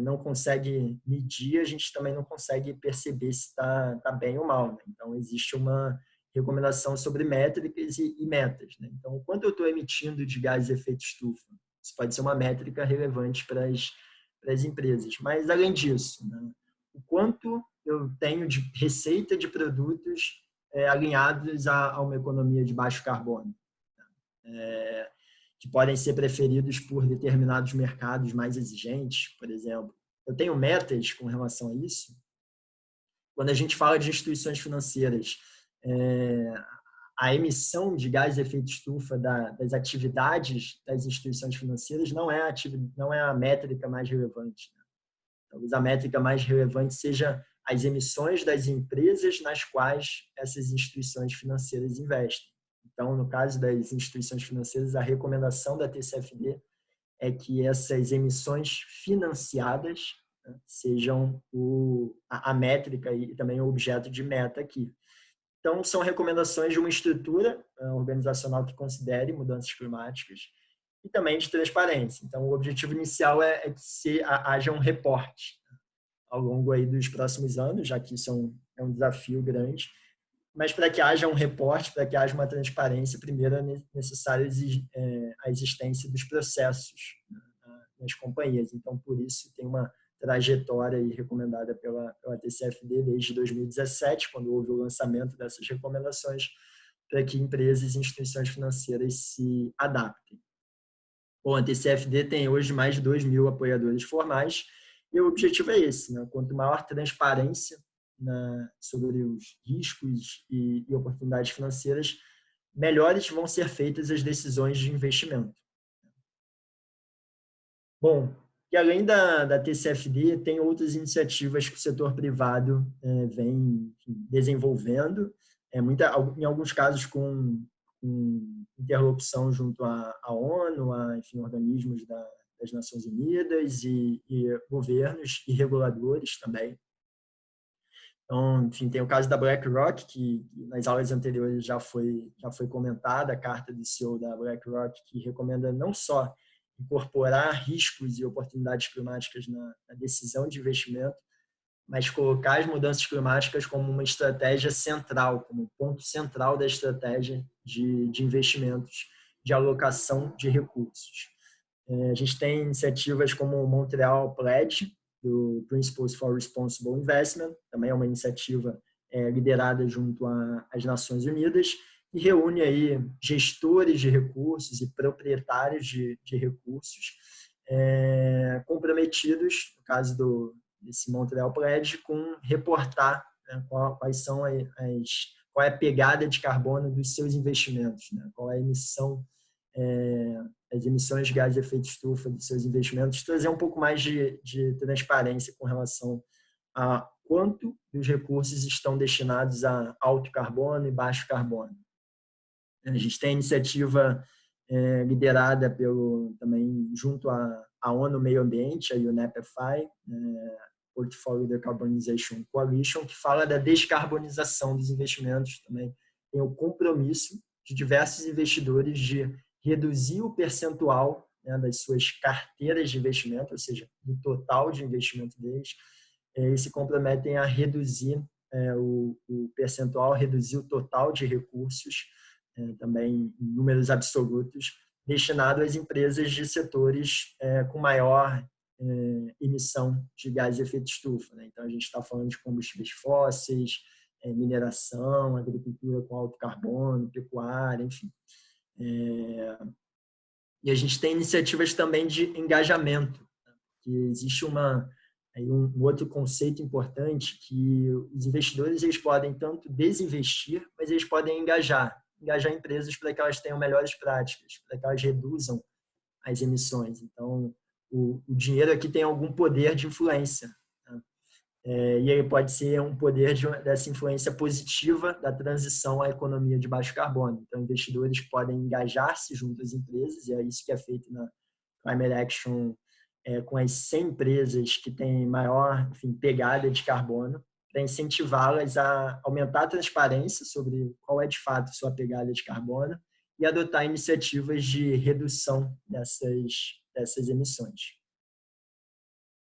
não consegue medir, a gente também não consegue perceber se está bem ou mal, né? Então, existe uma recomendação sobre métricas e metas, né? Então, o quanto eu estou emitindo de gases de efeito estufa? Isso pode ser uma métrica relevante para as empresas. Mas, além disso, né, o quanto eu tenho de receita de produtos alinhados a uma economia de baixo carbono, que podem ser preferidos por determinados mercados mais exigentes, por exemplo. Eu tenho metas com relação a isso. Quando a gente fala de instituições financeiras, a emissão de gás de efeito estufa das atividades das instituições financeiras não é a métrica mais relevante, né? Talvez a métrica mais relevante seja as emissões das empresas nas quais essas instituições financeiras investem. Então, no caso das instituições financeiras, a recomendação da TCFD é que essas emissões financiadas, né, sejam a métrica e também o objeto de meta aqui. Então, são recomendações de uma estrutura organizacional que considere mudanças climáticas e também de transparência. Então, o objetivo inicial é que haja um reporte ao longo aí dos próximos anos, já que isso é um desafio grande. Mas para que haja um reporte, para que haja uma transparência, primeiro é necessário a existência dos processos nas companhias. Então, por isso, tem uma trajetória aí recomendada pela TCFD desde 2017, quando houve o lançamento dessas recomendações, para que empresas e instituições financeiras se adaptem. Bom, a TCFD tem hoje mais de 2.000 apoiadores formais e o objetivo é esse, né? Quanto maior transparência sobre os riscos e oportunidades financeiras, melhores vão ser feitas as decisões de investimento. Bom, e além da TCFD, tem outras iniciativas que o setor privado vem desenvolvendo, em alguns casos com interlocução junto à ONU, enfim, organismos das Nações Unidas e governos e reguladores também. Então, enfim, tem o caso da BlackRock, que nas aulas anteriores já foi comentada, a carta do CEO da BlackRock, que recomenda não só incorporar riscos e oportunidades climáticas na decisão de investimento, mas colocar as mudanças climáticas como uma estratégia central, como ponto central da estratégia de investimentos, de alocação de recursos. A gente tem iniciativas como o Montreal Pledge, do Principles for Responsible Investment, também é uma iniciativa liderada junto às Nações Unidas, e reúne aí gestores de recursos e proprietários de recursos comprometidos, no caso desse Montreal Pledge, com reportar, né, qual é a pegada de carbono dos seus investimentos, né, qual é a emissão, as emissões de gás de efeito estufa dos seus investimentos, trazer um pouco mais de transparência com relação a quanto dos recursos estão destinados a alto carbono e baixo carbono. A gente tem a iniciativa liderada também junto à ONU Meio Ambiente, a UNEP-FI, Portfolio Decarbonization Coalition, que fala da descarbonização dos investimentos. Também tem o compromisso de diversos investidores de reduzir o percentual, né, das suas carteiras de investimento, ou seja, do total de investimento deles, e se comprometem a reduzir o percentual, reduzir o total de recursos, também em números absolutos, destinado às empresas de setores com maior emissão de gás de efeito estufa, né? Então, a gente está falando de combustíveis fósseis, mineração, agricultura com alto carbono, pecuária, enfim. E a gente tem iniciativas também de engajamento, né? Que existe um outro conceito importante, que os investidores eles podem tanto desinvestir, mas eles podem engajar empresas para que elas tenham melhores práticas, para que elas reduzam as emissões. Então, o dinheiro aqui tem algum poder de influência, né? E ele pode ser um poder dessa influência positiva da transição à economia de baixo carbono. Então, investidores podem engajar-se junto às empresas, e é isso que é feito na Climate Action, com as 100 empresas que têm maior, enfim, pegada de carbono, para incentivá-las a aumentar a transparência sobre qual é de fato sua pegada de carbono e adotar iniciativas de redução dessas emissões.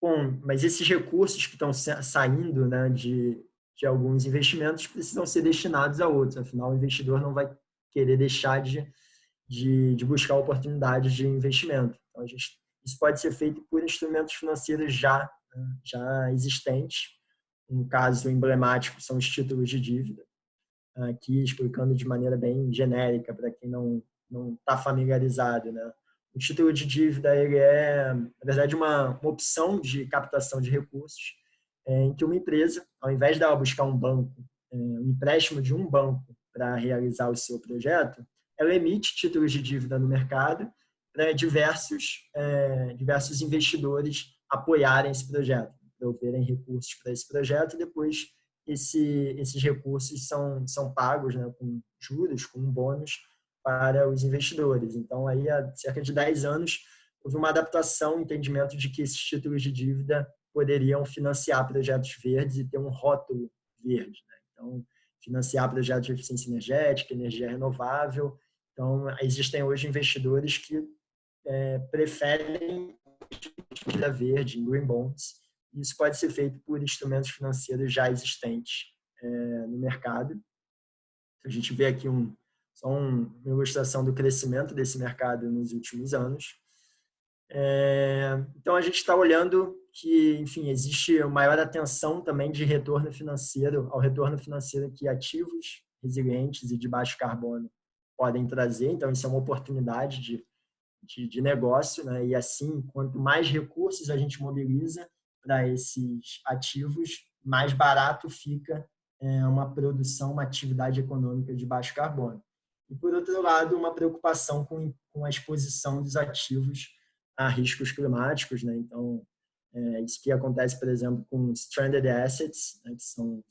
Bom, mas esses recursos que estão saindo, né, de alguns investimentos precisam ser destinados a outros. Afinal, o investidor não vai querer deixar de buscar oportunidades de investimento. Então, isso pode ser feito por instrumentos financeiros já existentes. Um caso emblemático são os títulos de dívida, aqui explicando de maneira bem genérica para quem não está familiarizado, né? O título de dívida ele é, na verdade, uma opção de captação de recursos em que uma empresa, ao invés de ela buscar um banco, um empréstimo de um banco para realizar o seu projeto, ela emite títulos de dívida no mercado para diversos investidores apoiarem esse projeto, proverem recursos para esse projeto, e depois esses recursos são pagos, né, com juros, com um bônus para os investidores. Então, aí, há cerca de 10 anos, houve uma adaptação, um entendimento de que esses títulos de dívida poderiam financiar projetos verdes e ter um rótulo verde, né? Então, financiar projetos de eficiência energética, energia renovável. Então, existem hoje investidores que preferem dívida verde, em green bonds. Isso pode ser feito por instrumentos financeiros já existentes no mercado. A gente vê aqui só uma ilustração do crescimento desse mercado nos últimos anos. Então, a gente está olhando que, enfim, existe uma maior atenção também de retorno financeiro, ao retorno financeiro que ativos resilientes e de baixo carbono podem trazer. Então, isso é uma oportunidade de negócio, né? E assim, quanto mais recursos a gente mobiliza para esses ativos, mais barato fica uma produção, uma atividade econômica de baixo carbono. E, por outro lado, uma preocupação com a exposição dos ativos a riscos climáticos, né? Então, isso que acontece, por exemplo, com stranded assets, né? Que são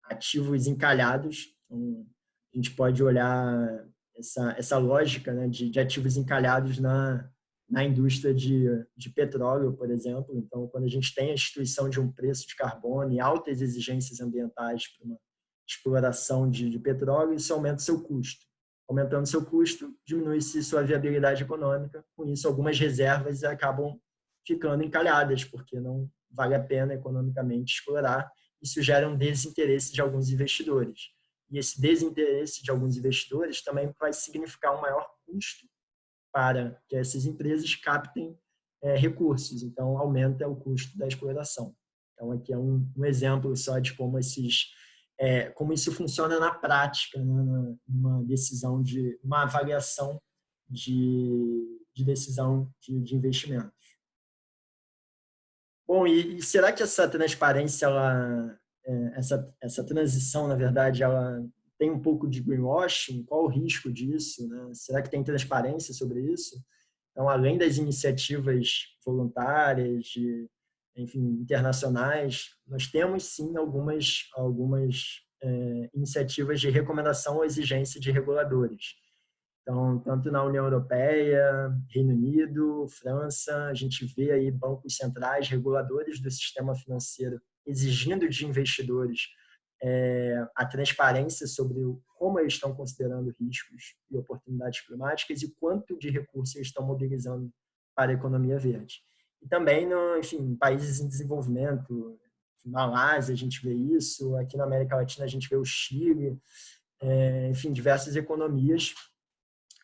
ativos encalhados. Então, a gente pode olhar essa lógica, né, de ativos encalhados na indústria de petróleo, por exemplo. Então, quando a gente tem a instituição de um preço de carbono e altas exigências ambientais para uma exploração de petróleo, isso aumenta o seu custo. Aumentando seu custo, diminui-se sua viabilidade econômica. Com isso, algumas reservas acabam ficando encalhadas, porque não vale a pena economicamente explorar. Isso gera um desinteresse de alguns investidores. E esse desinteresse de alguns investidores também vai significar um maior custo para que essas empresas captem recursos, então aumenta o custo da exploração. Então, aqui é um exemplo só de como como isso funciona na prática, né, numa decisão uma avaliação de decisão de investimento. Bom, e será que essa transparência, essa transição, na verdade, ela tem um pouco de greenwashing? Qual o risco disso, né? Será que tem transparência sobre isso? Então, além das iniciativas voluntárias, enfim, internacionais, nós temos sim algumas iniciativas de recomendação ou exigência de reguladores. Então, tanto na União Europeia, Reino Unido, França, a gente vê aí bancos centrais, reguladores do sistema financeiro exigindo de investidores a transparência sobre como eles estão considerando riscos e oportunidades climáticas e quanto de recursos eles estão mobilizando para a economia verde. E também, enfim, países em desenvolvimento, Malásia, a gente vê isso, aqui na América Latina a gente vê o Chile, enfim, diversas economias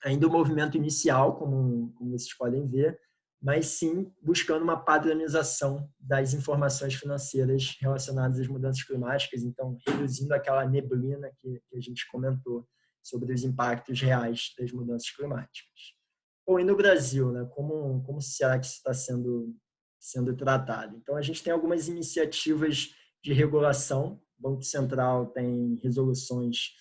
ainda o movimento inicial, como vocês podem ver, mas sim buscando uma padronização das informações financeiras relacionadas às mudanças climáticas, então reduzindo aquela neblina que a gente comentou sobre os impactos reais das mudanças climáticas. Bom, e no Brasil, né, como será que isso está sendo tratado? Então, a gente tem algumas iniciativas de regulação, o Banco Central tem resoluções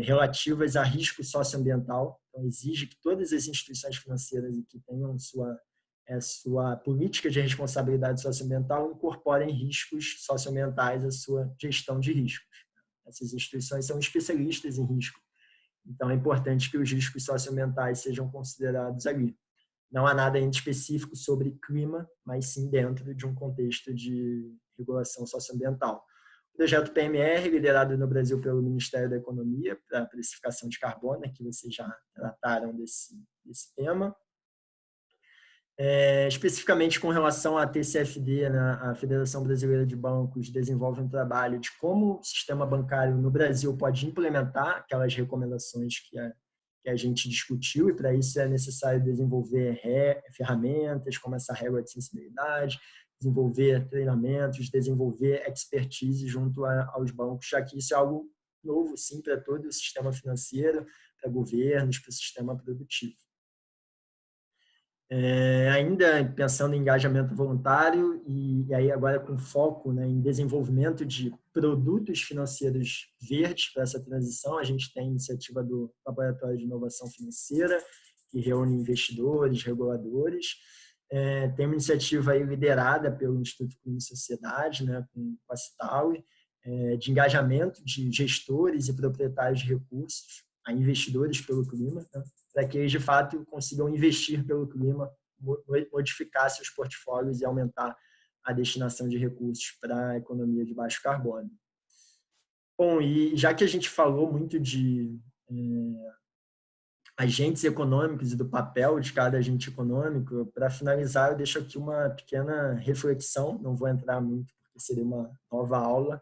relativas a risco socioambiental, então exige que todas as instituições financeiras que tenham sua política de responsabilidade socioambiental incorporem riscos socioambientais à sua gestão de riscos. Essas instituições são especialistas em risco, então é importante que os riscos socioambientais sejam considerados ali. Não há nada ainda específico sobre clima, mas sim dentro de um contexto de regulação socioambiental. O projeto PMR, liderado no Brasil pelo Ministério da Economia, para a precificação de carbono, que vocês já trataram desse tema. Especificamente com relação à TCFD, né, a Federação Brasileira de Bancos desenvolve um trabalho de como o sistema bancário no Brasil pode implementar aquelas recomendações que a gente discutiu, e para isso é necessário desenvolver ferramentas como essa régua de sensibilidade, desenvolver treinamentos, desenvolver expertise junto aos bancos, já que isso é algo novo, sim, para todo o sistema financeiro, para governos, para o sistema produtivo. Ainda pensando em engajamento voluntário e aí agora com foco, né, em desenvolvimento de produtos financeiros verdes para essa transição, a gente tem a iniciativa do Laboratório de Inovação Financeira, que reúne investidores, reguladores. Tem uma iniciativa aí liderada pelo Instituto Clima e Sociedade, né, com a Citaui, de engajamento de gestores e proprietários de recursos a investidores pelo clima, né, para que eles, de fato, consigam investir pelo clima, modificar seus portfólios e aumentar a destinação de recursos para a economia de baixo carbono. Bom, e já que a gente falou muito de agentes econômicos e do papel de cada agente econômico, para finalizar, eu deixo aqui uma pequena reflexão, não vou entrar muito porque seria uma nova aula,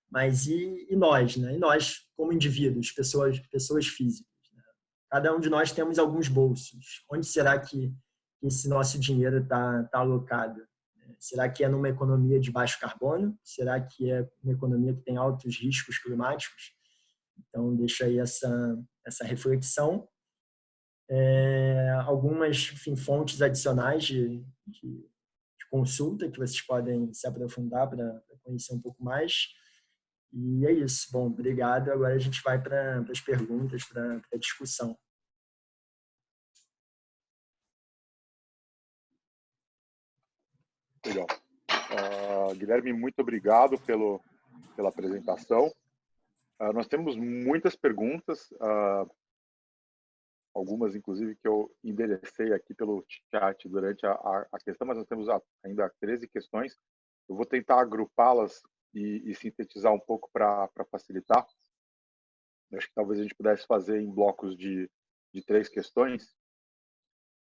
mas e nós, né? E nós, como indivíduos, pessoas físicas, né? Cada um de nós temos alguns bolsos. Onde será que esse nosso dinheiro está alocado? Será que é numa economia de baixo carbono? Será que é uma economia que tem altos riscos climáticos? Então, deixa aí essa reflexão. Algumas, enfim, fontes adicionais de consulta que vocês podem se aprofundar para conhecer um pouco mais. E é isso. Bom, obrigado. Agora a gente vai para as perguntas, para a discussão. Legal. Guilherme, muito obrigado pela apresentação. Nós temos muitas perguntas, algumas, inclusive, que eu enderecei aqui pelo chat durante a questão, mas nós temos ainda 13 questões. Eu vou tentar agrupá-las e sintetizar um pouco para facilitar. Eu acho que talvez a gente pudesse fazer em blocos de 3 questões.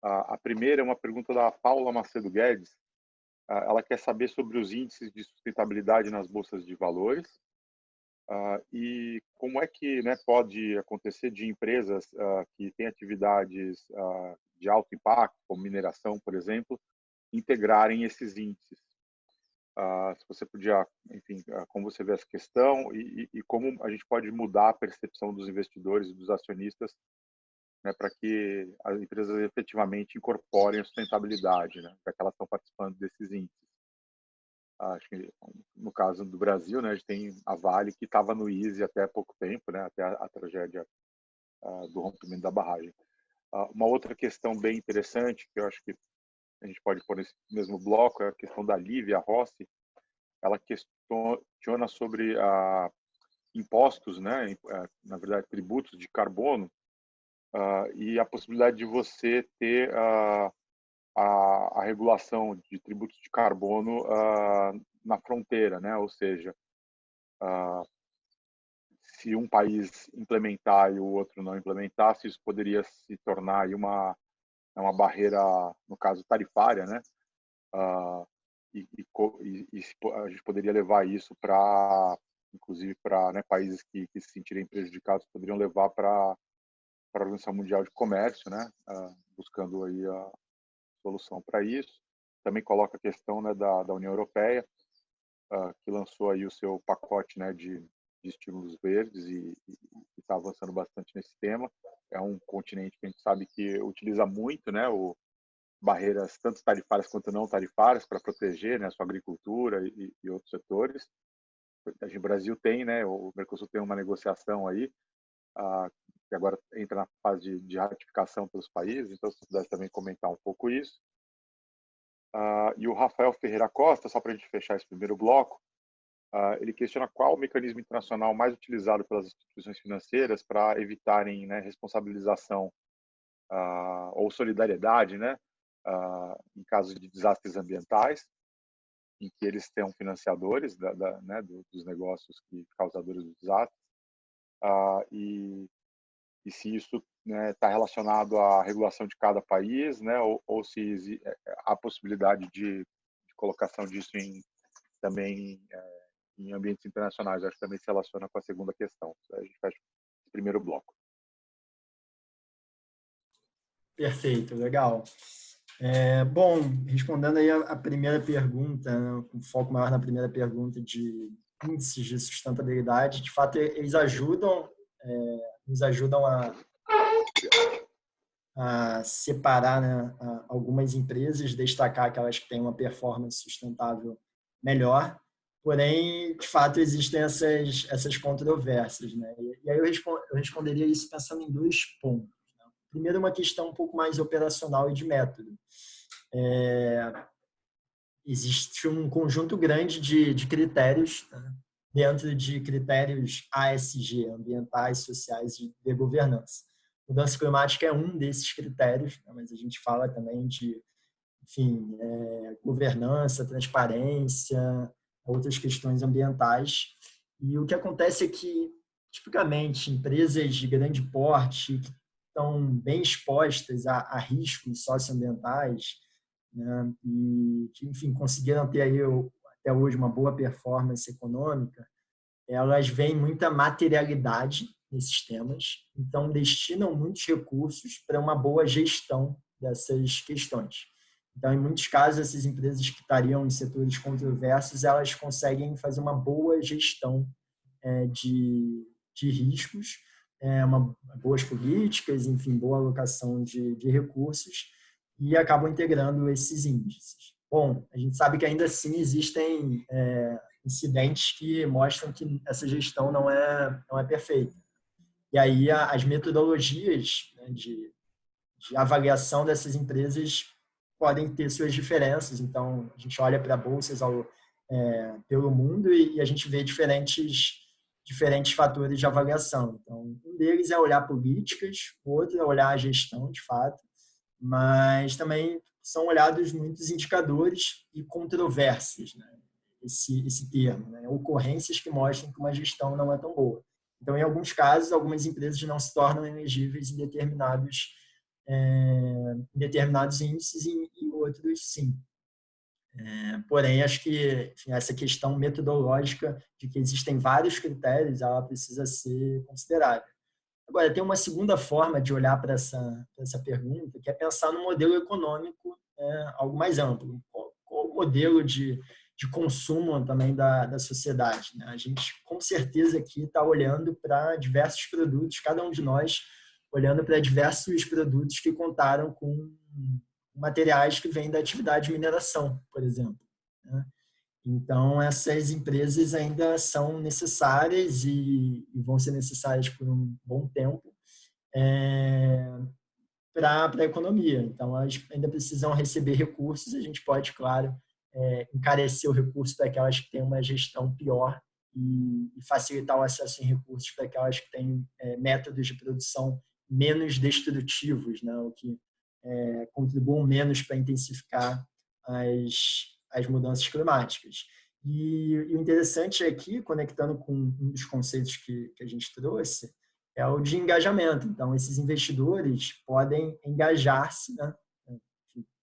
A primeira é uma pergunta da Paula Macedo Guedes. Ela quer saber sobre os índices de sustentabilidade nas bolsas de valores e como é que, né, pode acontecer de empresas que têm atividades de alto impacto, como mineração, por exemplo, integrarem esses índices. Se você podia, enfim, como você vê essa questão e como a gente pode mudar a percepção dos investidores e dos acionistas, né, para que as empresas efetivamente incorporem a sustentabilidade, né, já que elas estão participando desses índices. Acho que no caso do Brasil, né, a gente tem a Vale que estava no ISE até há pouco tempo, né, até a tragédia do rompimento da barragem. Uma outra questão bem interessante que eu acho que a gente pode pôr nesse mesmo bloco é a questão da Lívia Rossi. Ela questiona sobre impostos, né, na verdade tributos de carbono, e a possibilidade de você ter a regulação de tributos de carbono na fronteira, né? Ou seja, se um país implementar e o outro não implementar, se isso poderia se tornar aí uma barreira, no caso tarifária, né? A gente poderia levar isso para, inclusive para, né, países que se sentirem prejudicados poderiam levar para a Organização Mundial de Comércio, né? Buscando aí a solução para isso. Também coloca a questão, né, da União Europeia, que lançou aí o seu pacote, né, de estímulos verdes e está avançando bastante nesse tema. É um continente que a gente sabe que utiliza muito, né, barreiras tanto tarifárias quanto não tarifárias para proteger, né, a sua agricultura e outros setores. O Brasil tem, né, o Mercosul tem uma negociação aí, que agora entra na fase de ratificação pelos países, então se pudesse também comentar um pouco isso. E o Rafael Ferreira Costa, só para a gente fechar esse primeiro bloco, ele questiona qual o mecanismo internacional mais utilizado pelas instituições financeiras para evitarem, né, responsabilização ou solidariedade, né, em casos de desastres ambientais, em que eles são financiadores né, dos negócios causadores do desastre, e se isso está, né, relacionado à regulação de cada país, né, ou se há possibilidade de colocação disso também em ambientes internacionais. Acho que também se relaciona com a segunda questão. A gente fecha o primeiro bloco. Perfeito, legal. Bom, respondendo aí a primeira pergunta, né, com foco maior na primeira pergunta de índices de sustentabilidade, de fato, eles nos ajudam a separar, né, algumas empresas, destacar aquelas que têm uma performance sustentável melhor, porém, de fato, existem essas controvérsias, né? E aí eu responderia isso pensando em 2 pontos. Né? Primeiro, uma questão um pouco mais operacional e de método. Existe um conjunto grande de critérios, né, dentro de critérios ASG, ambientais, sociais e de governança. Mudança climática é um desses critérios, né, mas a gente fala também de, enfim, governança, transparência, outras questões ambientais. E o que acontece é que, tipicamente, empresas de grande porte que estão bem expostas a riscos socioambientais, né, e que, enfim, conseguiram ter aí até hoje uma boa performance econômica, elas veem muita materialidade nesses temas, então destinam muitos recursos para uma boa gestão dessas questões. Então, em muitos casos, essas empresas que estariam em setores controversos, elas conseguem fazer uma boa gestão de riscos, boas políticas, enfim, boa alocação de recursos, e acabam integrando esses índices. Bom, a gente sabe que ainda assim existem incidentes que mostram que essa gestão não é perfeita. E aí as metodologias, né, de avaliação dessas empresas podem ter suas diferenças. Então, a gente olha para bolsas pelo mundo e a gente vê diferentes fatores de avaliação. Então, um deles é olhar políticas, o outro é olhar a gestão, de fato, mas também são olhados muitos indicadores e controvérsias, né? Esse termo, né? Ocorrências que mostram que uma gestão não é tão boa. Então, em alguns casos, algumas empresas não se tornam elegíveis em determinados índices e em outros sim. Porém, acho que, enfim, essa questão metodológica de que existem vários critérios, ela precisa ser considerada. Agora, tem uma segunda forma de olhar para essa pergunta, que é pensar no modelo econômico, algo mais amplo. Qual o modelo de consumo também da sociedade, né? A gente, com certeza, aqui está olhando para diversos produtos, cada um de nós olhando para diversos produtos que contaram com materiais que vêm da atividade de mineração, por exemplo, né? Então, essas empresas ainda são necessárias e vão ser necessárias por um bom tempo para a economia. Então, elas ainda precisam receber recursos. A gente pode, claro, encarecer o recurso para aquelas que têm uma gestão pior e facilitar o acesso em recursos para aquelas que têm métodos de produção menos destrutivos, né? O que contribuam menos para intensificar as mudanças climáticas. E o interessante aqui, conectando com um dos conceitos que a gente trouxe, é o de engajamento. Então, esses investidores podem engajar-se, né?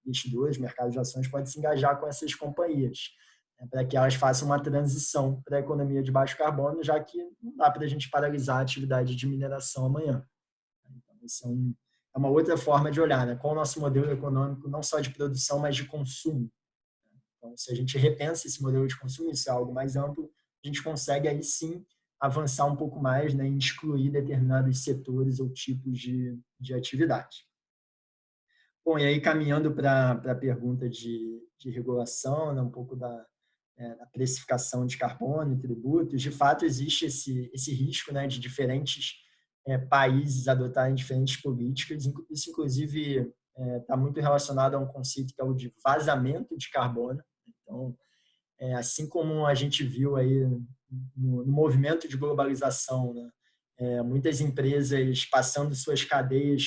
Investidores, mercado de ações, podem se engajar com essas companhias, né, para que elas façam uma transição para a economia de baixo carbono, já que não dá para a gente paralisar a atividade de mineração amanhã. Então, isso é uma outra forma de olhar, né? Qual o nosso modelo econômico, não só de produção, mas de consumo. Então, se a gente repensa esse modelo de consumo, isso é algo mais amplo, a gente consegue aí sim avançar um pouco mais, né, em excluir determinados setores ou tipos de atividade. Bom, e aí caminhando para a pergunta de regulação, né, um pouco da precificação de carbono e tributos, de fato existe esse risco, né, de diferentes países adotarem diferentes políticas. Isso, inclusive, está muito relacionado a um conceito que é o de vazamento de carbono. Então, assim como a gente viu aí no movimento de globalização, né, muitas empresas passando suas cadeias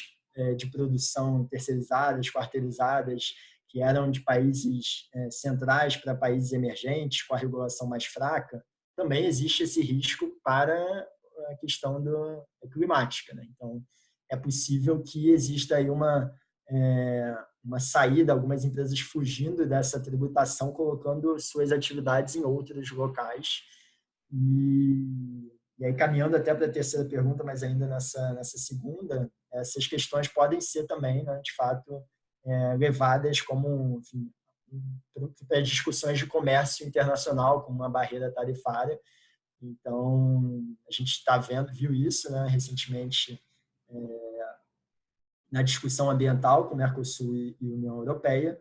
de produção terceirizadas, quarteirizadas, que eram de países centrais para países emergentes, com a regulação mais fraca, também existe esse risco para a questão climática, né? Então, é possível que exista aí uma saída, algumas empresas fugindo dessa tributação, colocando suas atividades em outros locais. E aí, caminhando até para a terceira pergunta, mas ainda nessa segunda, essas questões podem ser também, né, de fato, levadas como, enfim, para discussões de comércio internacional, como uma barreira tarifária. Então, a gente viu isso, né, recentemente, na discussão ambiental com o Mercosul e União Europeia,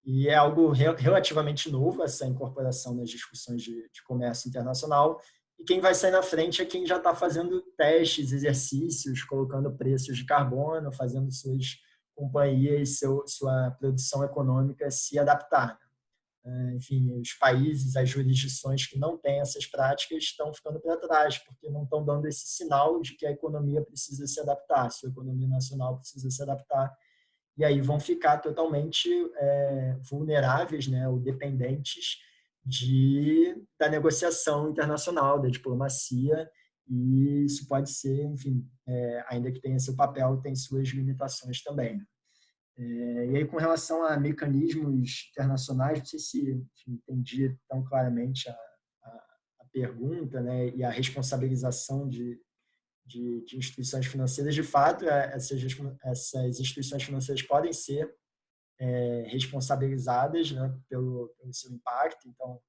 e é algo relativamente novo, essa incorporação nas discussões de comércio internacional, e quem vai sair na frente é quem já está fazendo testes, exercícios, colocando preços de carbono, fazendo suas companhias, sua produção econômica se adaptar. Enfim, os países, as jurisdições que não têm essas práticas estão ficando para trás, porque não estão dando esse sinal de que a economia precisa se adaptar, a sua economia nacional precisa se adaptar, e aí vão ficar totalmente vulneráveis, né, ou dependentes da negociação internacional, da diplomacia, e isso pode ser, enfim, ainda que tenha seu papel, tem suas limitações também. E aí, com relação a mecanismos internacionais, não sei se entendi tão claramente a pergunta, né, e a responsabilização de instituições financeiras. De fato, essas instituições financeiras podem ser responsabilizadas, né, pelo seu impacto. Então,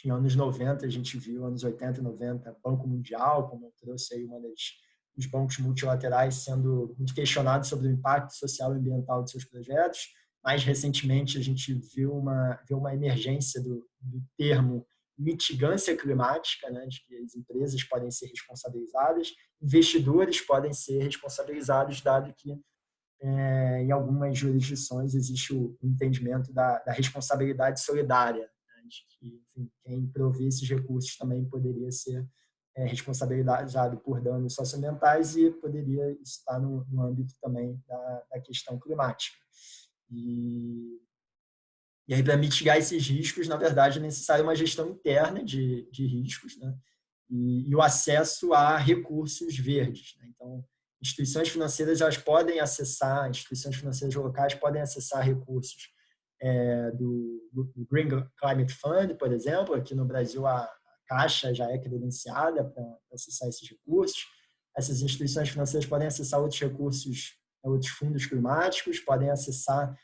em anos 90, a gente viu, anos 80 e 90, Banco Mundial, como eu trouxe aí dos bancos multilaterais sendo muito questionado sobre o impacto social e ambiental de seus projetos. Mais recentemente, a gente viu uma emergência do termo mitigância climática, né, de que as empresas podem ser responsabilizadas, investidores podem ser responsabilizados, dado que em algumas jurisdições existe o entendimento da responsabilidade solidária, né, de que, enfim, quem provê esses recursos também poderia ser responsabilizado por danos socioambientais e poderia estar no âmbito também da questão climática. E aí, para mitigar esses riscos, na verdade, é necessária uma gestão interna de riscos, né? E o acesso a recursos verdes, né? Então, instituições financeiras instituições financeiras locais podem acessar recursos do Green Climate Fund, por exemplo. Aqui no Brasil, a Caixa já é credenciada para acessar esses recursos. essas instituições financeiras podem acessar outros recursos, outros fundos climáticos, podem acessar,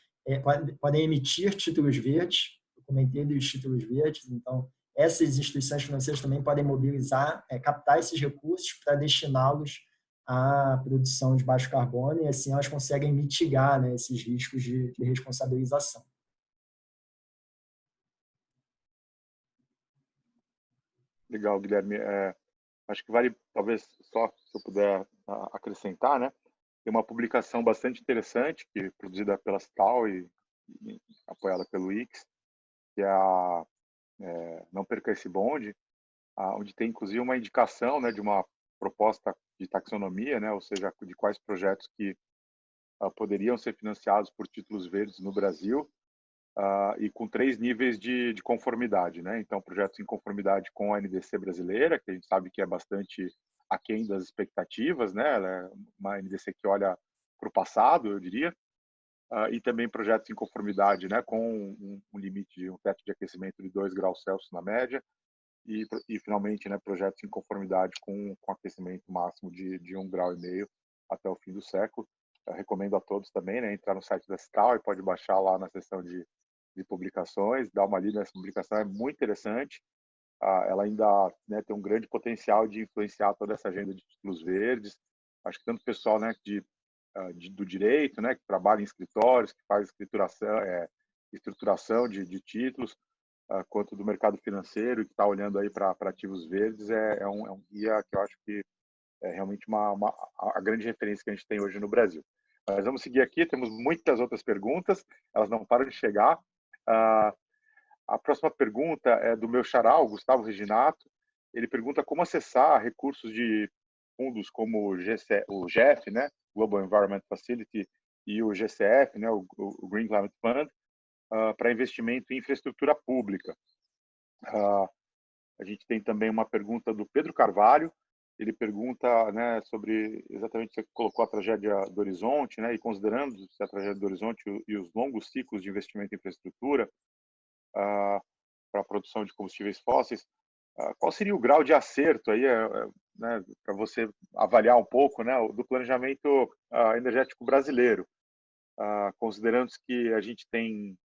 podem emitir títulos verdes. Eu comentei dos títulos verdes, então essas instituições financeiras também podem mobilizar, captar esses recursos para destiná-los à produção de baixo carbono e assim elas conseguem mitigar, né, esses riscos de responsabilização. Legal, Guilherme. Acho que vale, talvez, só se eu puder acrescentar, né? Tem uma publicação bastante interessante, que é produzida pela Cital e apoiada pelo IX, que é a Não Perca Esse Bonde, onde tem, inclusive, uma indicação, né, de uma proposta de taxonomia, né, ou seja, de quais projetos que poderiam ser financiados por títulos verdes no Brasil, e com 3 níveis de conformidade, né? Então, projetos em conformidade com a NDC brasileira, que a gente sabe que é bastante aquém das expectativas, né? Ela é uma NDC que olha para o passado, eu diria, e também projetos em conformidade, né, com um limite de um teto de aquecimento de 2 graus Celsius na média, e finalmente, né, projetos em conformidade com aquecimento máximo de 1,5 grau até o fim do século. Eu recomendo a todos também, né, entrar no site da Cital e pode baixar lá na seção de publicações, dar uma lida nessa publicação, é muito interessante. Ela ainda, né, tem um grande potencial de influenciar toda essa agenda de títulos verdes. Acho que tanto o pessoal, né, do direito, né, que trabalha em escritórios, que faz estruturação de títulos, quanto do mercado financeiro, que está olhando aí para ativos verdes, é um guia que eu acho que é realmente a grande referência que a gente tem hoje no Brasil. Mas vamos seguir aqui, temos muitas outras perguntas, elas não param de chegar. A próxima pergunta é do meu xará, o Gustavo Reginato. Ele pergunta como acessar recursos de fundos como o GEF, né, Global Environment Facility, e o GCF, né, o Green Climate Fund, para investimento em infraestrutura pública. A gente tem também uma pergunta do Pedro Carvalho. Ele pergunta, né, sobre exatamente, você colocou a tragédia do Horizonte, né, e considerando a tragédia do Horizonte e os longos ciclos de investimento em infraestrutura para a produção de combustíveis fósseis, qual seria o grau de acerto aí, né, para você avaliar um pouco, né, do planejamento energético brasileiro, considerando que a gente tem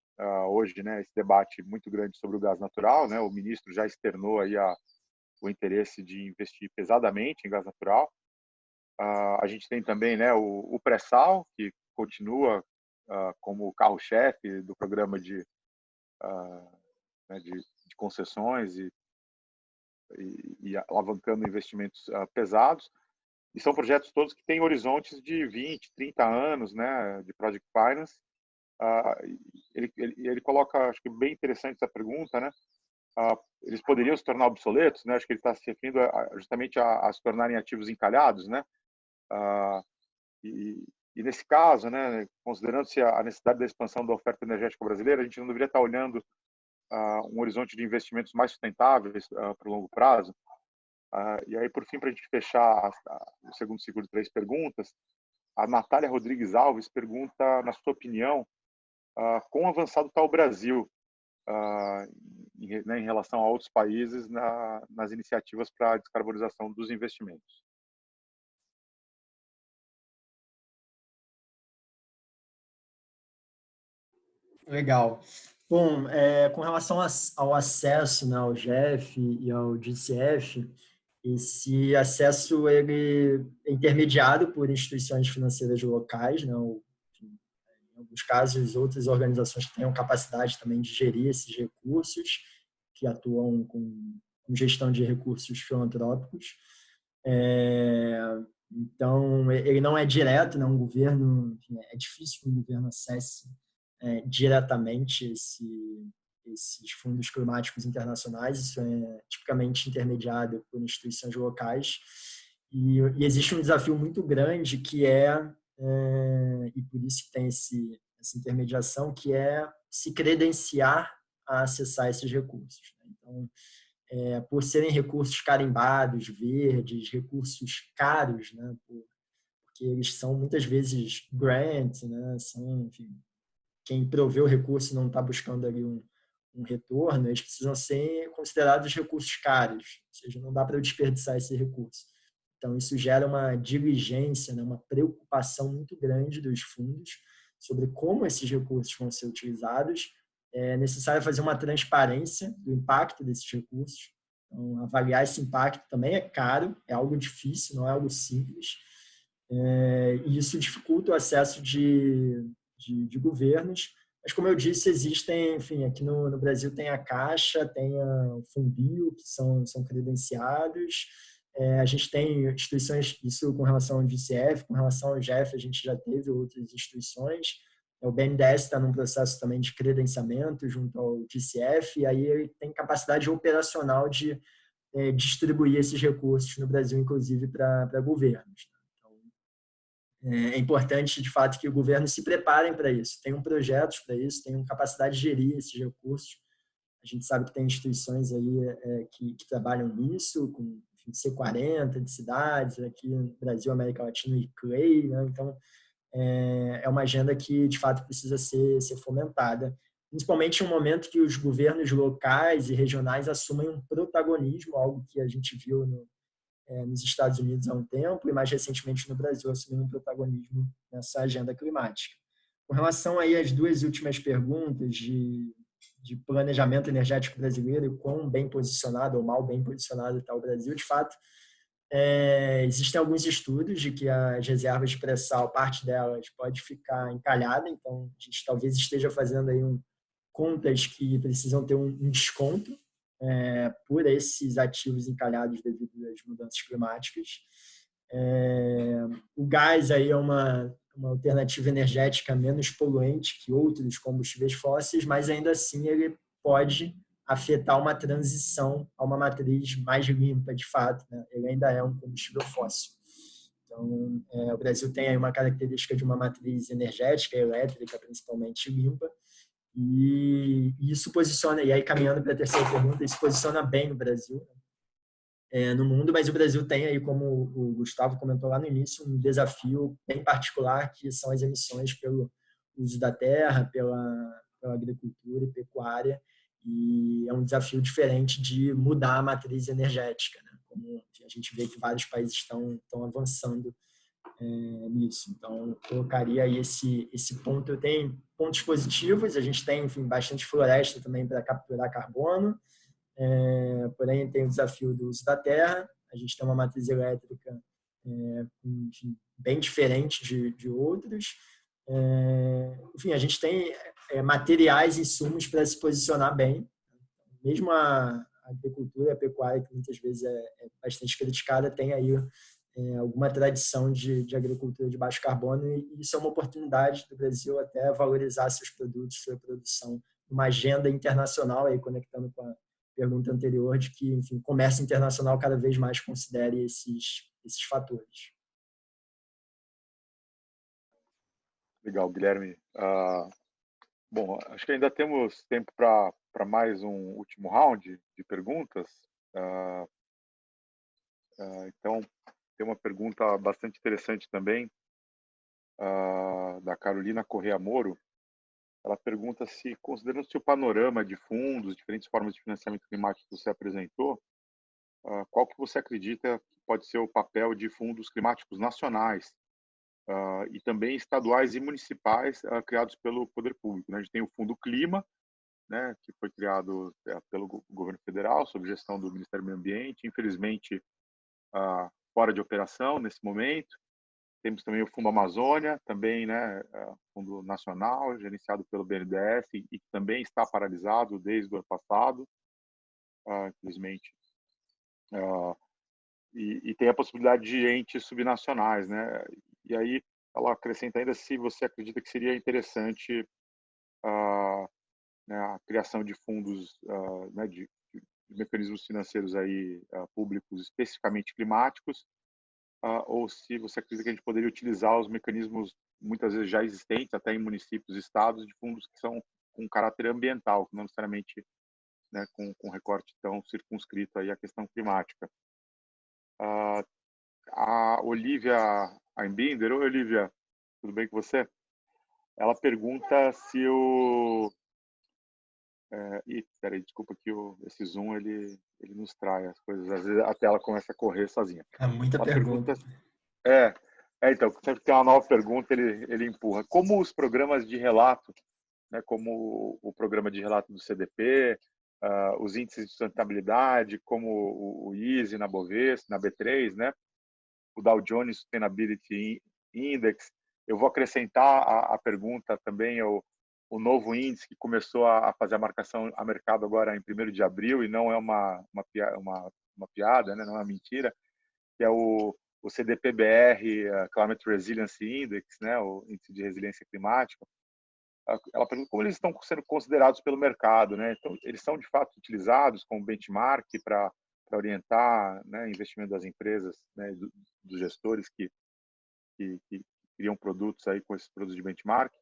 hoje, né, esse debate muito grande sobre o gás natural, né, o ministro já externou aí o interesse de investir pesadamente em gás natural. A gente tem também, né, o pré-sal, que continua como carro-chefe do programa né, de concessões e alavancando investimentos pesados. E são projetos todos que têm horizontes de 20, 30 anos, né, de project finance. Ele coloca, acho que bem interessante essa pergunta, né? Eles poderiam se tornar obsoletos, né? Acho que ele está se referindo justamente a se tornarem ativos encalhados, né? E nesse caso, né, considerando-se a necessidade da expansão da oferta energética brasileira, a gente não deveria estar olhando um horizonte de investimentos mais sustentáveis para o longo prazo. E aí, por fim, para a gente fechar o segundo ciclo de 3 perguntas, a Natália Rodrigues Alves pergunta, na sua opinião, quão avançado está o Brasil em relação a outros países nas iniciativas para a descarbonização dos investimentos. Legal. Bom, com relação ao acesso, né, ao GEF e ao GCF, esse acesso ele é intermediado por instituições financeiras locais, né, em alguns casos, outras organizações que tenham capacidade também de gerir esses recursos, que atuam com gestão de recursos filantrópicos. Então, ele não é direto, né? Um governo, enfim, é difícil que um governo acesse diretamente esses fundos climáticos internacionais, isso é tipicamente intermediado por instituições locais, e existe um desafio muito grande que e por isso que tem essa intermediação, que é se credenciar a acessar esses recursos. Então, por serem recursos carimbados, verdes, recursos caros, né, porque eles são muitas vezes grants, né, são, enfim, quem provê o recurso não está buscando ali um retorno, eles precisam ser considerados recursos caros, ou seja, não dá para eu desperdiçar esse recurso. Então, isso gera uma diligência, né, uma preocupação muito grande dos fundos sobre como esses recursos vão ser utilizados. É necessário fazer uma transparência do impacto desses recursos. Então, avaliar esse impacto também é caro, é algo difícil, não é algo simples. E isso dificulta o acesso de governos. Mas, como eu disse, existem, enfim, aqui no Brasil tem a Caixa, tem o Funbio, que são credenciados. A gente tem instituições, isso com relação ao DCF, com relação ao GEF, a gente já teve outras instituições. O BNDES está num processo também de credenciamento junto ao DCF, e aí ele tem capacidade operacional de distribuir esses recursos no Brasil, inclusive para governos. Então, é importante, de fato, que o governo se preparem para isso, tenham projetos para isso, tenham capacidade de gerir esses recursos. A gente sabe que tem instituições aí que trabalham nisso, com enfim, C40 de cidades, aqui no Brasil, América Latina e CLEI, né? Então, é uma agenda que, de fato, precisa ser fomentada, principalmente em um momento que os governos locais e regionais assumem um protagonismo, algo que a gente viu nos Estados Unidos há um tempo e, mais recentemente, no Brasil, assumindo um protagonismo nessa agenda climática. Com relação aí às duas últimas perguntas de planejamento energético brasileiro e quão bem posicionado ou mal bem posicionado está o Brasil, de fato, existem alguns estudos de que as reservas de pré-sal, parte delas pode ficar encalhada, então a gente talvez esteja fazendo aí contas que precisam ter um desconto por esses ativos encalhados devido às mudanças climáticas. O gás aí é uma alternativa energética menos poluente que outros combustíveis fósseis, mas ainda assim ele pode afetar uma transição a uma matriz mais limpa, de fato, né? Ele ainda é um combustível fóssil. Então, o Brasil tem aí uma característica de uma matriz energética, elétrica, principalmente limpa, e isso posiciona, e aí caminhando para a terceira pergunta, isso posiciona bem o Brasil no mundo, mas o Brasil tem aí, como o Gustavo comentou lá no início, um desafio bem particular, que são as emissões pelo uso da terra, pela agricultura e pecuária, e é um desafio diferente de mudar a matriz energética, né? Como a gente vê que vários países estão avançando nisso. Então, eu colocaria aí esse ponto. Tem pontos positivos, a gente tem, enfim, bastante floresta também para capturar carbono, porém tem o desafio do uso da terra, a gente tem uma matriz elétrica enfim, bem diferente de outros. Enfim, a gente tem materiais, insumos para se posicionar bem. Mesmo a agricultura, a pecuária, que muitas vezes é bastante criticada, tem aí alguma tradição de agricultura de baixo carbono, e isso é uma oportunidade do Brasil até valorizar seus produtos, sua produção, uma agenda internacional, aí conectando com a pergunta anterior, de que, enfim, o comércio internacional cada vez mais considere esses fatores. Legal, Guilherme. Bom, acho que ainda temos tempo para mais um último round de perguntas. Então, tem uma pergunta bastante interessante também, da Carolina Correa Moro. Ela pergunta se, considerando-se o panorama de fundos, diferentes formas de financiamento climático que você apresentou, qual que você acredita que pode ser o papel de fundos climáticos nacionais e também estaduais e municipais criados pelo poder público, né? A gente tem o Fundo Clima, né, que foi criado pelo governo federal, sob gestão do Ministério do Meio Ambiente, infelizmente fora de operação nesse momento. Temos também o Fundo Amazônia, também, né, fundo nacional, gerenciado pelo BNDES, e que também está paralisado desde o ano passado, infelizmente. E tem a possibilidade de entes subnacionais, né? E aí ela acrescenta ainda se você acredita que seria interessante né, a criação de fundos, né, de mecanismos financeiros aí públicos especificamente climáticos, ou se você acredita que a gente poderia utilizar os mecanismos muitas vezes já existentes até em municípios e estados de fundos que são com caráter ambiental, não necessariamente, né, com recorte tão circunscrito aí à questão climática. A Olivia Einbinder, oi Olivia, tudo bem com você? Ela pergunta se Peraí, desculpa que esse Zoom ele nos trai as coisas. Às vezes a tela começa a correr sozinha. É muita Uma pergunta. pergunta. É, então, sempre que tem uma nova pergunta, ele empurra. Como os programas de relato, né, como o programa de relato do CDP, os índices de sustentabilidade, como o EASY na Bovespa, na B3, né, o Dow Jones Sustainability Index. Eu vou acrescentar a pergunta também, o novo índice que começou a fazer a marcação a mercado agora em 1º de abril, e não é uma piada, né, não é uma mentira, que é o CDPBR, Climate Resilience Index, né, o índice de resiliência climática. Ela pergunta como eles estão sendo considerados pelo mercado, né? Então, eles são de fato utilizados como benchmark para orientar, né, investimento das empresas, né, dos gestores que criam produtos aí com esses produtos de benchmark.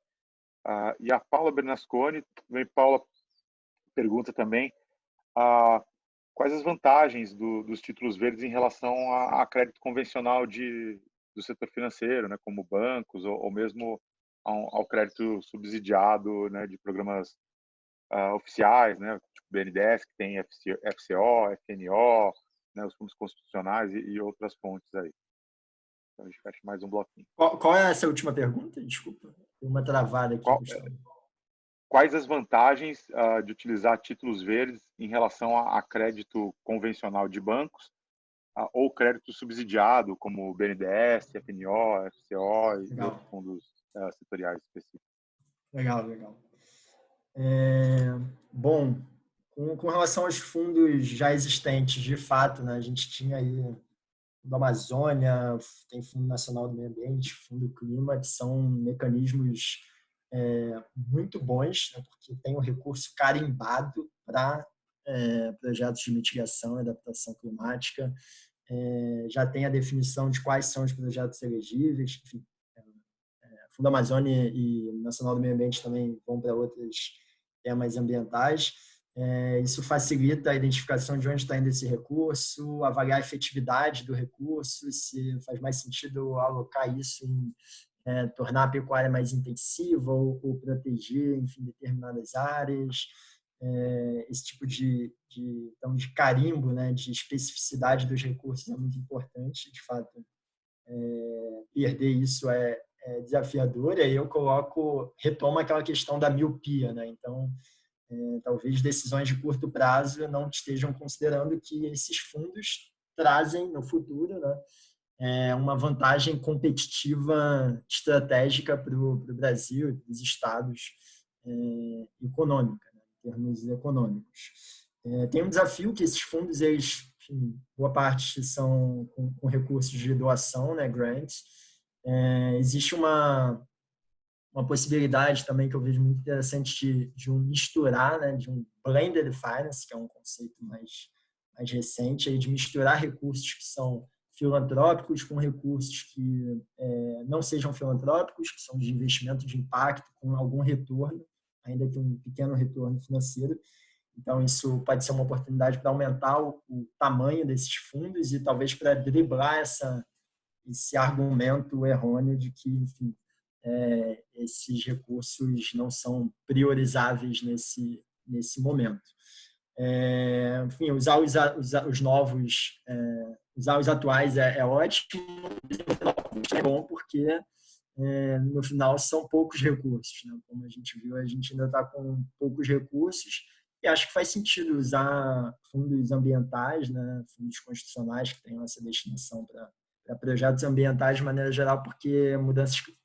E a Paula Bernasconi, Paula pergunta também quais as vantagens dos títulos verdes em relação a crédito convencional do setor financeiro, né, como bancos ou mesmo ao crédito subsidiado, né, de programas oficiais, né, tipo BNDES, que tem FCO, FNO, né, os fundos constitucionais e outras fontes aí. Então, a gente fecha mais um bloquinho. Qual é essa última pergunta? Desculpa, tem uma travada aqui. Quais as vantagens de utilizar títulos verdes em relação a crédito convencional de bancos ou crédito subsidiado, como o BNDES, FNO, FCO e outros fundos setoriais específicos? Legal. Bom, com relação aos fundos já existentes, de fato, né, a gente tinha aí da Amazônia, tem Fundo Nacional do Meio Ambiente, Fundo Clima, que são mecanismos muito bons, né, porque tem um recurso carimbado para projetos de mitigação e adaptação climática, já tem a definição de quais são os projetos elegíveis, enfim, Fundo Amazônia e Nacional do Meio Ambiente também vão para outros temas ambientais. Isso facilita a identificação de onde está indo esse recurso, avaliar a efetividade do recurso, se faz mais sentido alocar isso em tornar a pecuária mais intensiva ou proteger, enfim, determinadas áreas. Esse tipo então, de carimbo, né, de especificidade dos recursos é muito importante, de fato. Perder isso é desafiador, e aí eu retomo aquela questão da miopia, né? Então, talvez decisões de curto prazo não estejam considerando que esses fundos trazem no futuro, né, uma vantagem competitiva estratégica para o Brasil e para os estados econômica, né, em termos econômicos. Tem um desafio que esses fundos, enfim, boa parte são com recursos de doação, né, grants. Existe uma possibilidade também que eu vejo muito interessante de misturar, né, de um blended finance, que é um conceito mais recente, aí de misturar recursos que são filantrópicos com recursos que não sejam filantrópicos, que são de investimento de impacto com algum retorno, ainda que um pequeno retorno financeiro. Então, isso pode ser uma oportunidade para aumentar o tamanho desses fundos e talvez para driblar esse argumento errôneo de que, enfim, esses recursos não são priorizáveis nesse momento. Enfim, usar os novos, usar os atuais é ótimo, é bom porque no final são poucos recursos, né? Como a gente viu, a gente ainda está com poucos recursos e acho que faz sentido usar fundos ambientais, né? Fundos constitucionais que tenham essa destinação para projetos ambientais de maneira geral, porque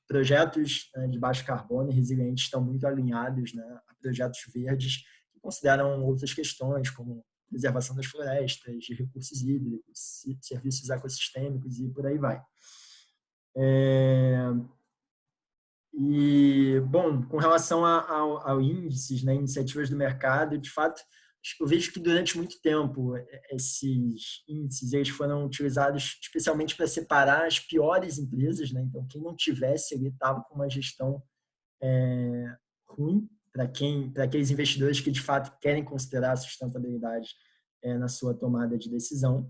projetos de baixo carbono e resilientes estão muito alinhados, né, a projetos verdes que consideram outras questões, como preservação das florestas, de recursos hídricos, serviços ecossistêmicos e por aí vai. E, bom, com relação ao índices, né, iniciativas do mercado, de fato, eu vejo que durante muito tempo esses índices eles foram utilizados especialmente para separar as piores empresas, né? Então, quem não tivesse ali estava com uma gestão ruim para aqueles investidores que de fato querem considerar a sustentabilidade na sua tomada de decisão.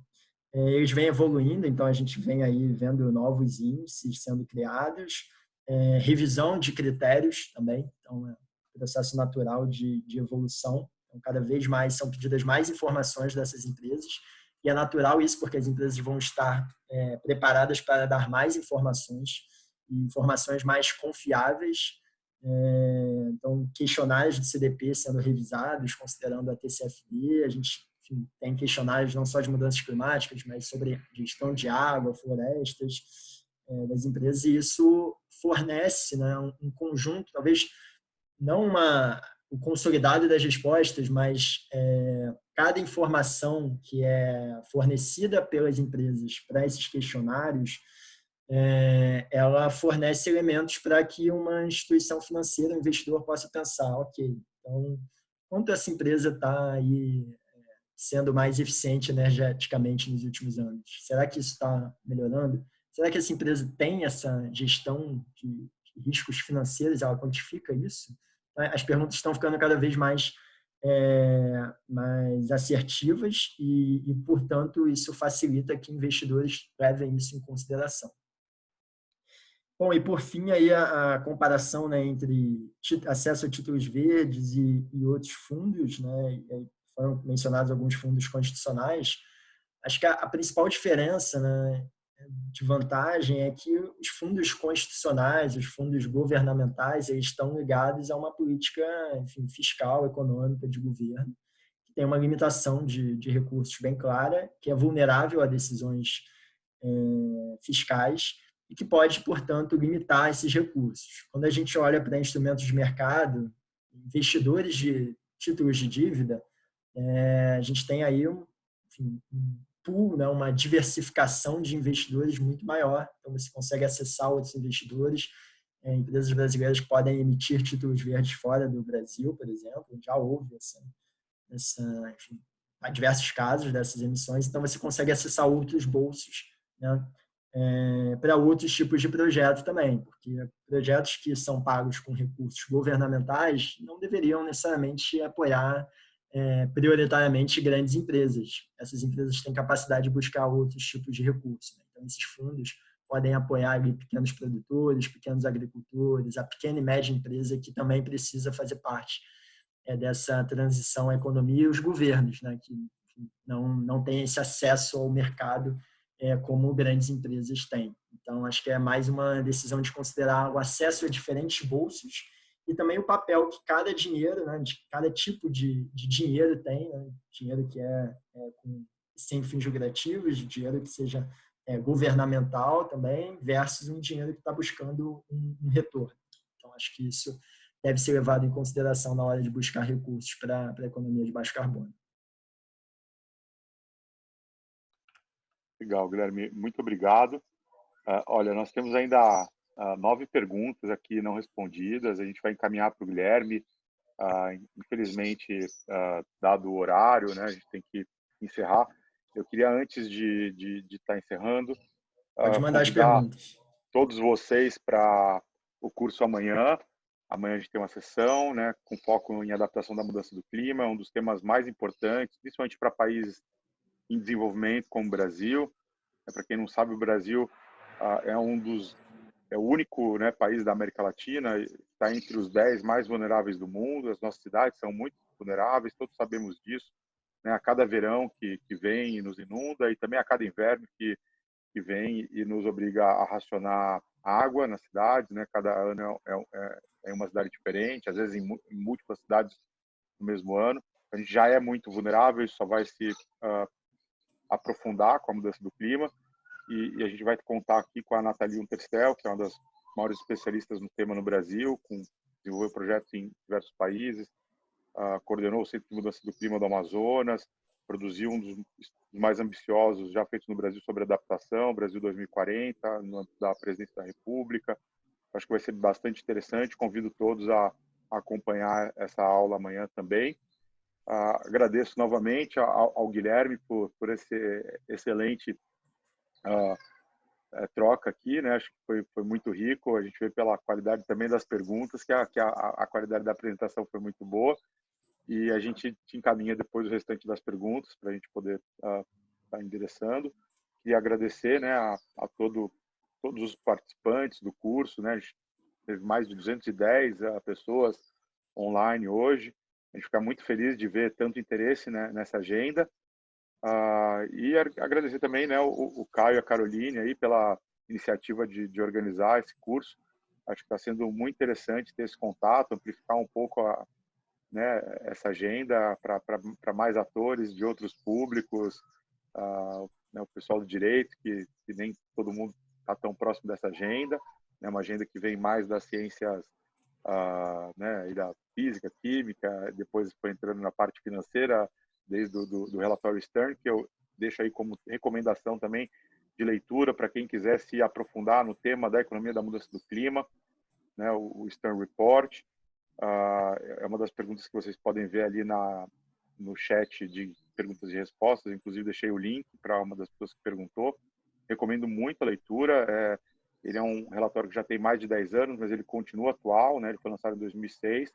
Eles vêm evoluindo, então a gente vem aí vendo novos índices sendo criados, revisão de critérios também, então é um processo natural de evolução. Então, cada vez mais são pedidas mais informações dessas empresas, e é natural isso, porque as empresas vão estar preparadas para dar mais informações, informações mais confiáveis. Então, questionários de CDP sendo revisados, considerando a TCFD. A gente, enfim, tem questionários não só de mudanças climáticas, mas sobre gestão de água, florestas das empresas, e isso fornece, né, um conjunto, talvez não o consolidado das respostas, mas cada informação que é fornecida pelas empresas para esses questionários, ela fornece elementos para que uma instituição financeira, um investidor, possa pensar, ok, então, quanto essa empresa está aí sendo mais eficiente energeticamente nos últimos anos? Será que isso está melhorando? Será que essa empresa tem essa gestão de riscos financeiros? Ela quantifica isso? As perguntas estão ficando cada vez mais assertivas e, portanto, isso facilita que investidores levem isso em consideração. Bom, e por fim, aí a comparação, né, entre acesso a títulos verdes e outros fundos, né, foram mencionados alguns fundos constitucionais. Acho que a principal diferença, né, de vantagem é que os fundos constitucionais, os fundos governamentais, eles estão ligados a uma política, enfim, fiscal, econômica de governo, que tem uma limitação de recursos bem clara, que é vulnerável a decisões fiscais e que pode, portanto, limitar esses recursos. Quando a gente olha para instrumentos de mercado, investidores de títulos de dívida, a gente tem aí um pool, né, uma diversificação de investidores muito maior. Então, você consegue acessar outros investidores. Empresas brasileiras podem emitir títulos verdes fora do Brasil, por exemplo. Já houve enfim, há diversos casos dessas emissões. Então, você consegue acessar outros bolsos, né, para outros tipos de projeto também, porque projetos que são pagos com recursos governamentais não deveriam necessariamente apoiar prioritariamente grandes empresas. Essas empresas têm capacidade de buscar outros tipos de recursos, né? Então, esses fundos podem apoiar ali pequenos produtores, pequenos agricultores, a pequena e média empresa que também precisa fazer parte dessa transição à economia, e os governos, né, que não têm esse acesso ao mercado como grandes empresas têm. Então, acho que é mais uma decisão de considerar o acesso a diferentes bolsos e também o papel que cada dinheiro, né, de cada tipo de dinheiro tem, né, dinheiro que sem fins lucrativos, dinheiro que seja governamental também, versus um dinheiro que está buscando um retorno. Então, acho que isso deve ser levado em consideração na hora de buscar recursos para a economia de baixo carbono. Legal, Guilherme, muito obrigado. Olha, nós temos ainda 9 perguntas aqui não respondidas, a gente vai encaminhar para o Guilherme. Infelizmente, dado o horário, né, a gente tem que encerrar. Eu queria, antes de estar encerrando, Pode mandar as convidar perguntas. todos vocês para o curso amanhã. Amanhã a gente tem uma sessão, né, com foco em adaptação da mudança do clima, um dos temas mais importantes, principalmente para países em desenvolvimento como o Brasil. Para quem não sabe, o Brasil é o único, né, país da América Latina, está entre os 10 mais vulneráveis do mundo. As nossas cidades são muito vulneráveis, todos sabemos disso, né? A cada verão que vem e nos inunda, e também a cada inverno que vem e nos obriga a racionar água nas cidades, né? Cada ano é uma cidade diferente, às vezes em múltiplas cidades no mesmo ano. A gente já é muito vulnerável, isso só vai se aprofundar com a mudança do clima. E a gente vai contar aqui com a Nathalie Unterstel, que é uma das maiores especialistas no tema no Brasil, desenvolveu projetos em diversos países, coordenou o Centro de Mudança do Clima do Amazonas, produziu um dos mais ambiciosos já feitos no Brasil sobre adaptação, Brasil 2040, no âmbito da Presidência da República. Acho que vai ser bastante interessante, convido todos a acompanhar essa aula amanhã também. Agradeço novamente ao Guilherme por esse excelente troca aqui, né? Acho que foi muito rico. A gente vê pela qualidade também das perguntas que a qualidade da apresentação foi muito boa, e a gente te encaminha depois o restante das perguntas para a gente poder estar endereçando. E agradecer, né, a todos os participantes do curso, né? A gente teve mais de 210 pessoas online hoje. A gente fica muito feliz de ver tanto interesse, né, nessa agenda. E agradecer também, né, o Caio e a Caroline aí pela iniciativa de organizar esse curso. Acho que está sendo muito interessante ter esse contato, amplificar um pouco né, essa agenda para mais atores de outros públicos, né, o pessoal do direito, que nem todo mundo está tão próximo dessa agenda. É uma agenda que vem mais das ciências, né, e da física, química, depois foi entrando na parte financeira, desde do relatório Stern, que eu deixo aí como recomendação também de leitura para quem quiser se aprofundar no tema da economia da mudança do clima, né, o Stern Report. É uma das perguntas que vocês podem ver ali no chat de perguntas e respostas, inclusive deixei o link para uma das pessoas que perguntou. Recomendo muito a leitura. Ele é um relatório que já tem mais de 10 anos, mas ele continua atual, né? Ele foi lançado em 2006,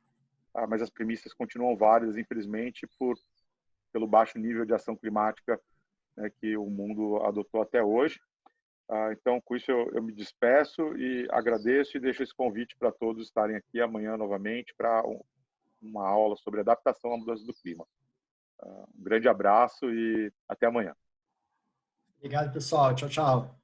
mas as premissas continuam válidas, infelizmente, pelo baixo nível de ação climática, né, que o mundo adotou até hoje. Então, com isso, eu me despeço e agradeço e deixo esse convite para todos estarem aqui amanhã novamente para uma aula sobre adaptação à mudança do clima. Um grande abraço e até amanhã. Obrigado, pessoal. Tchau, tchau.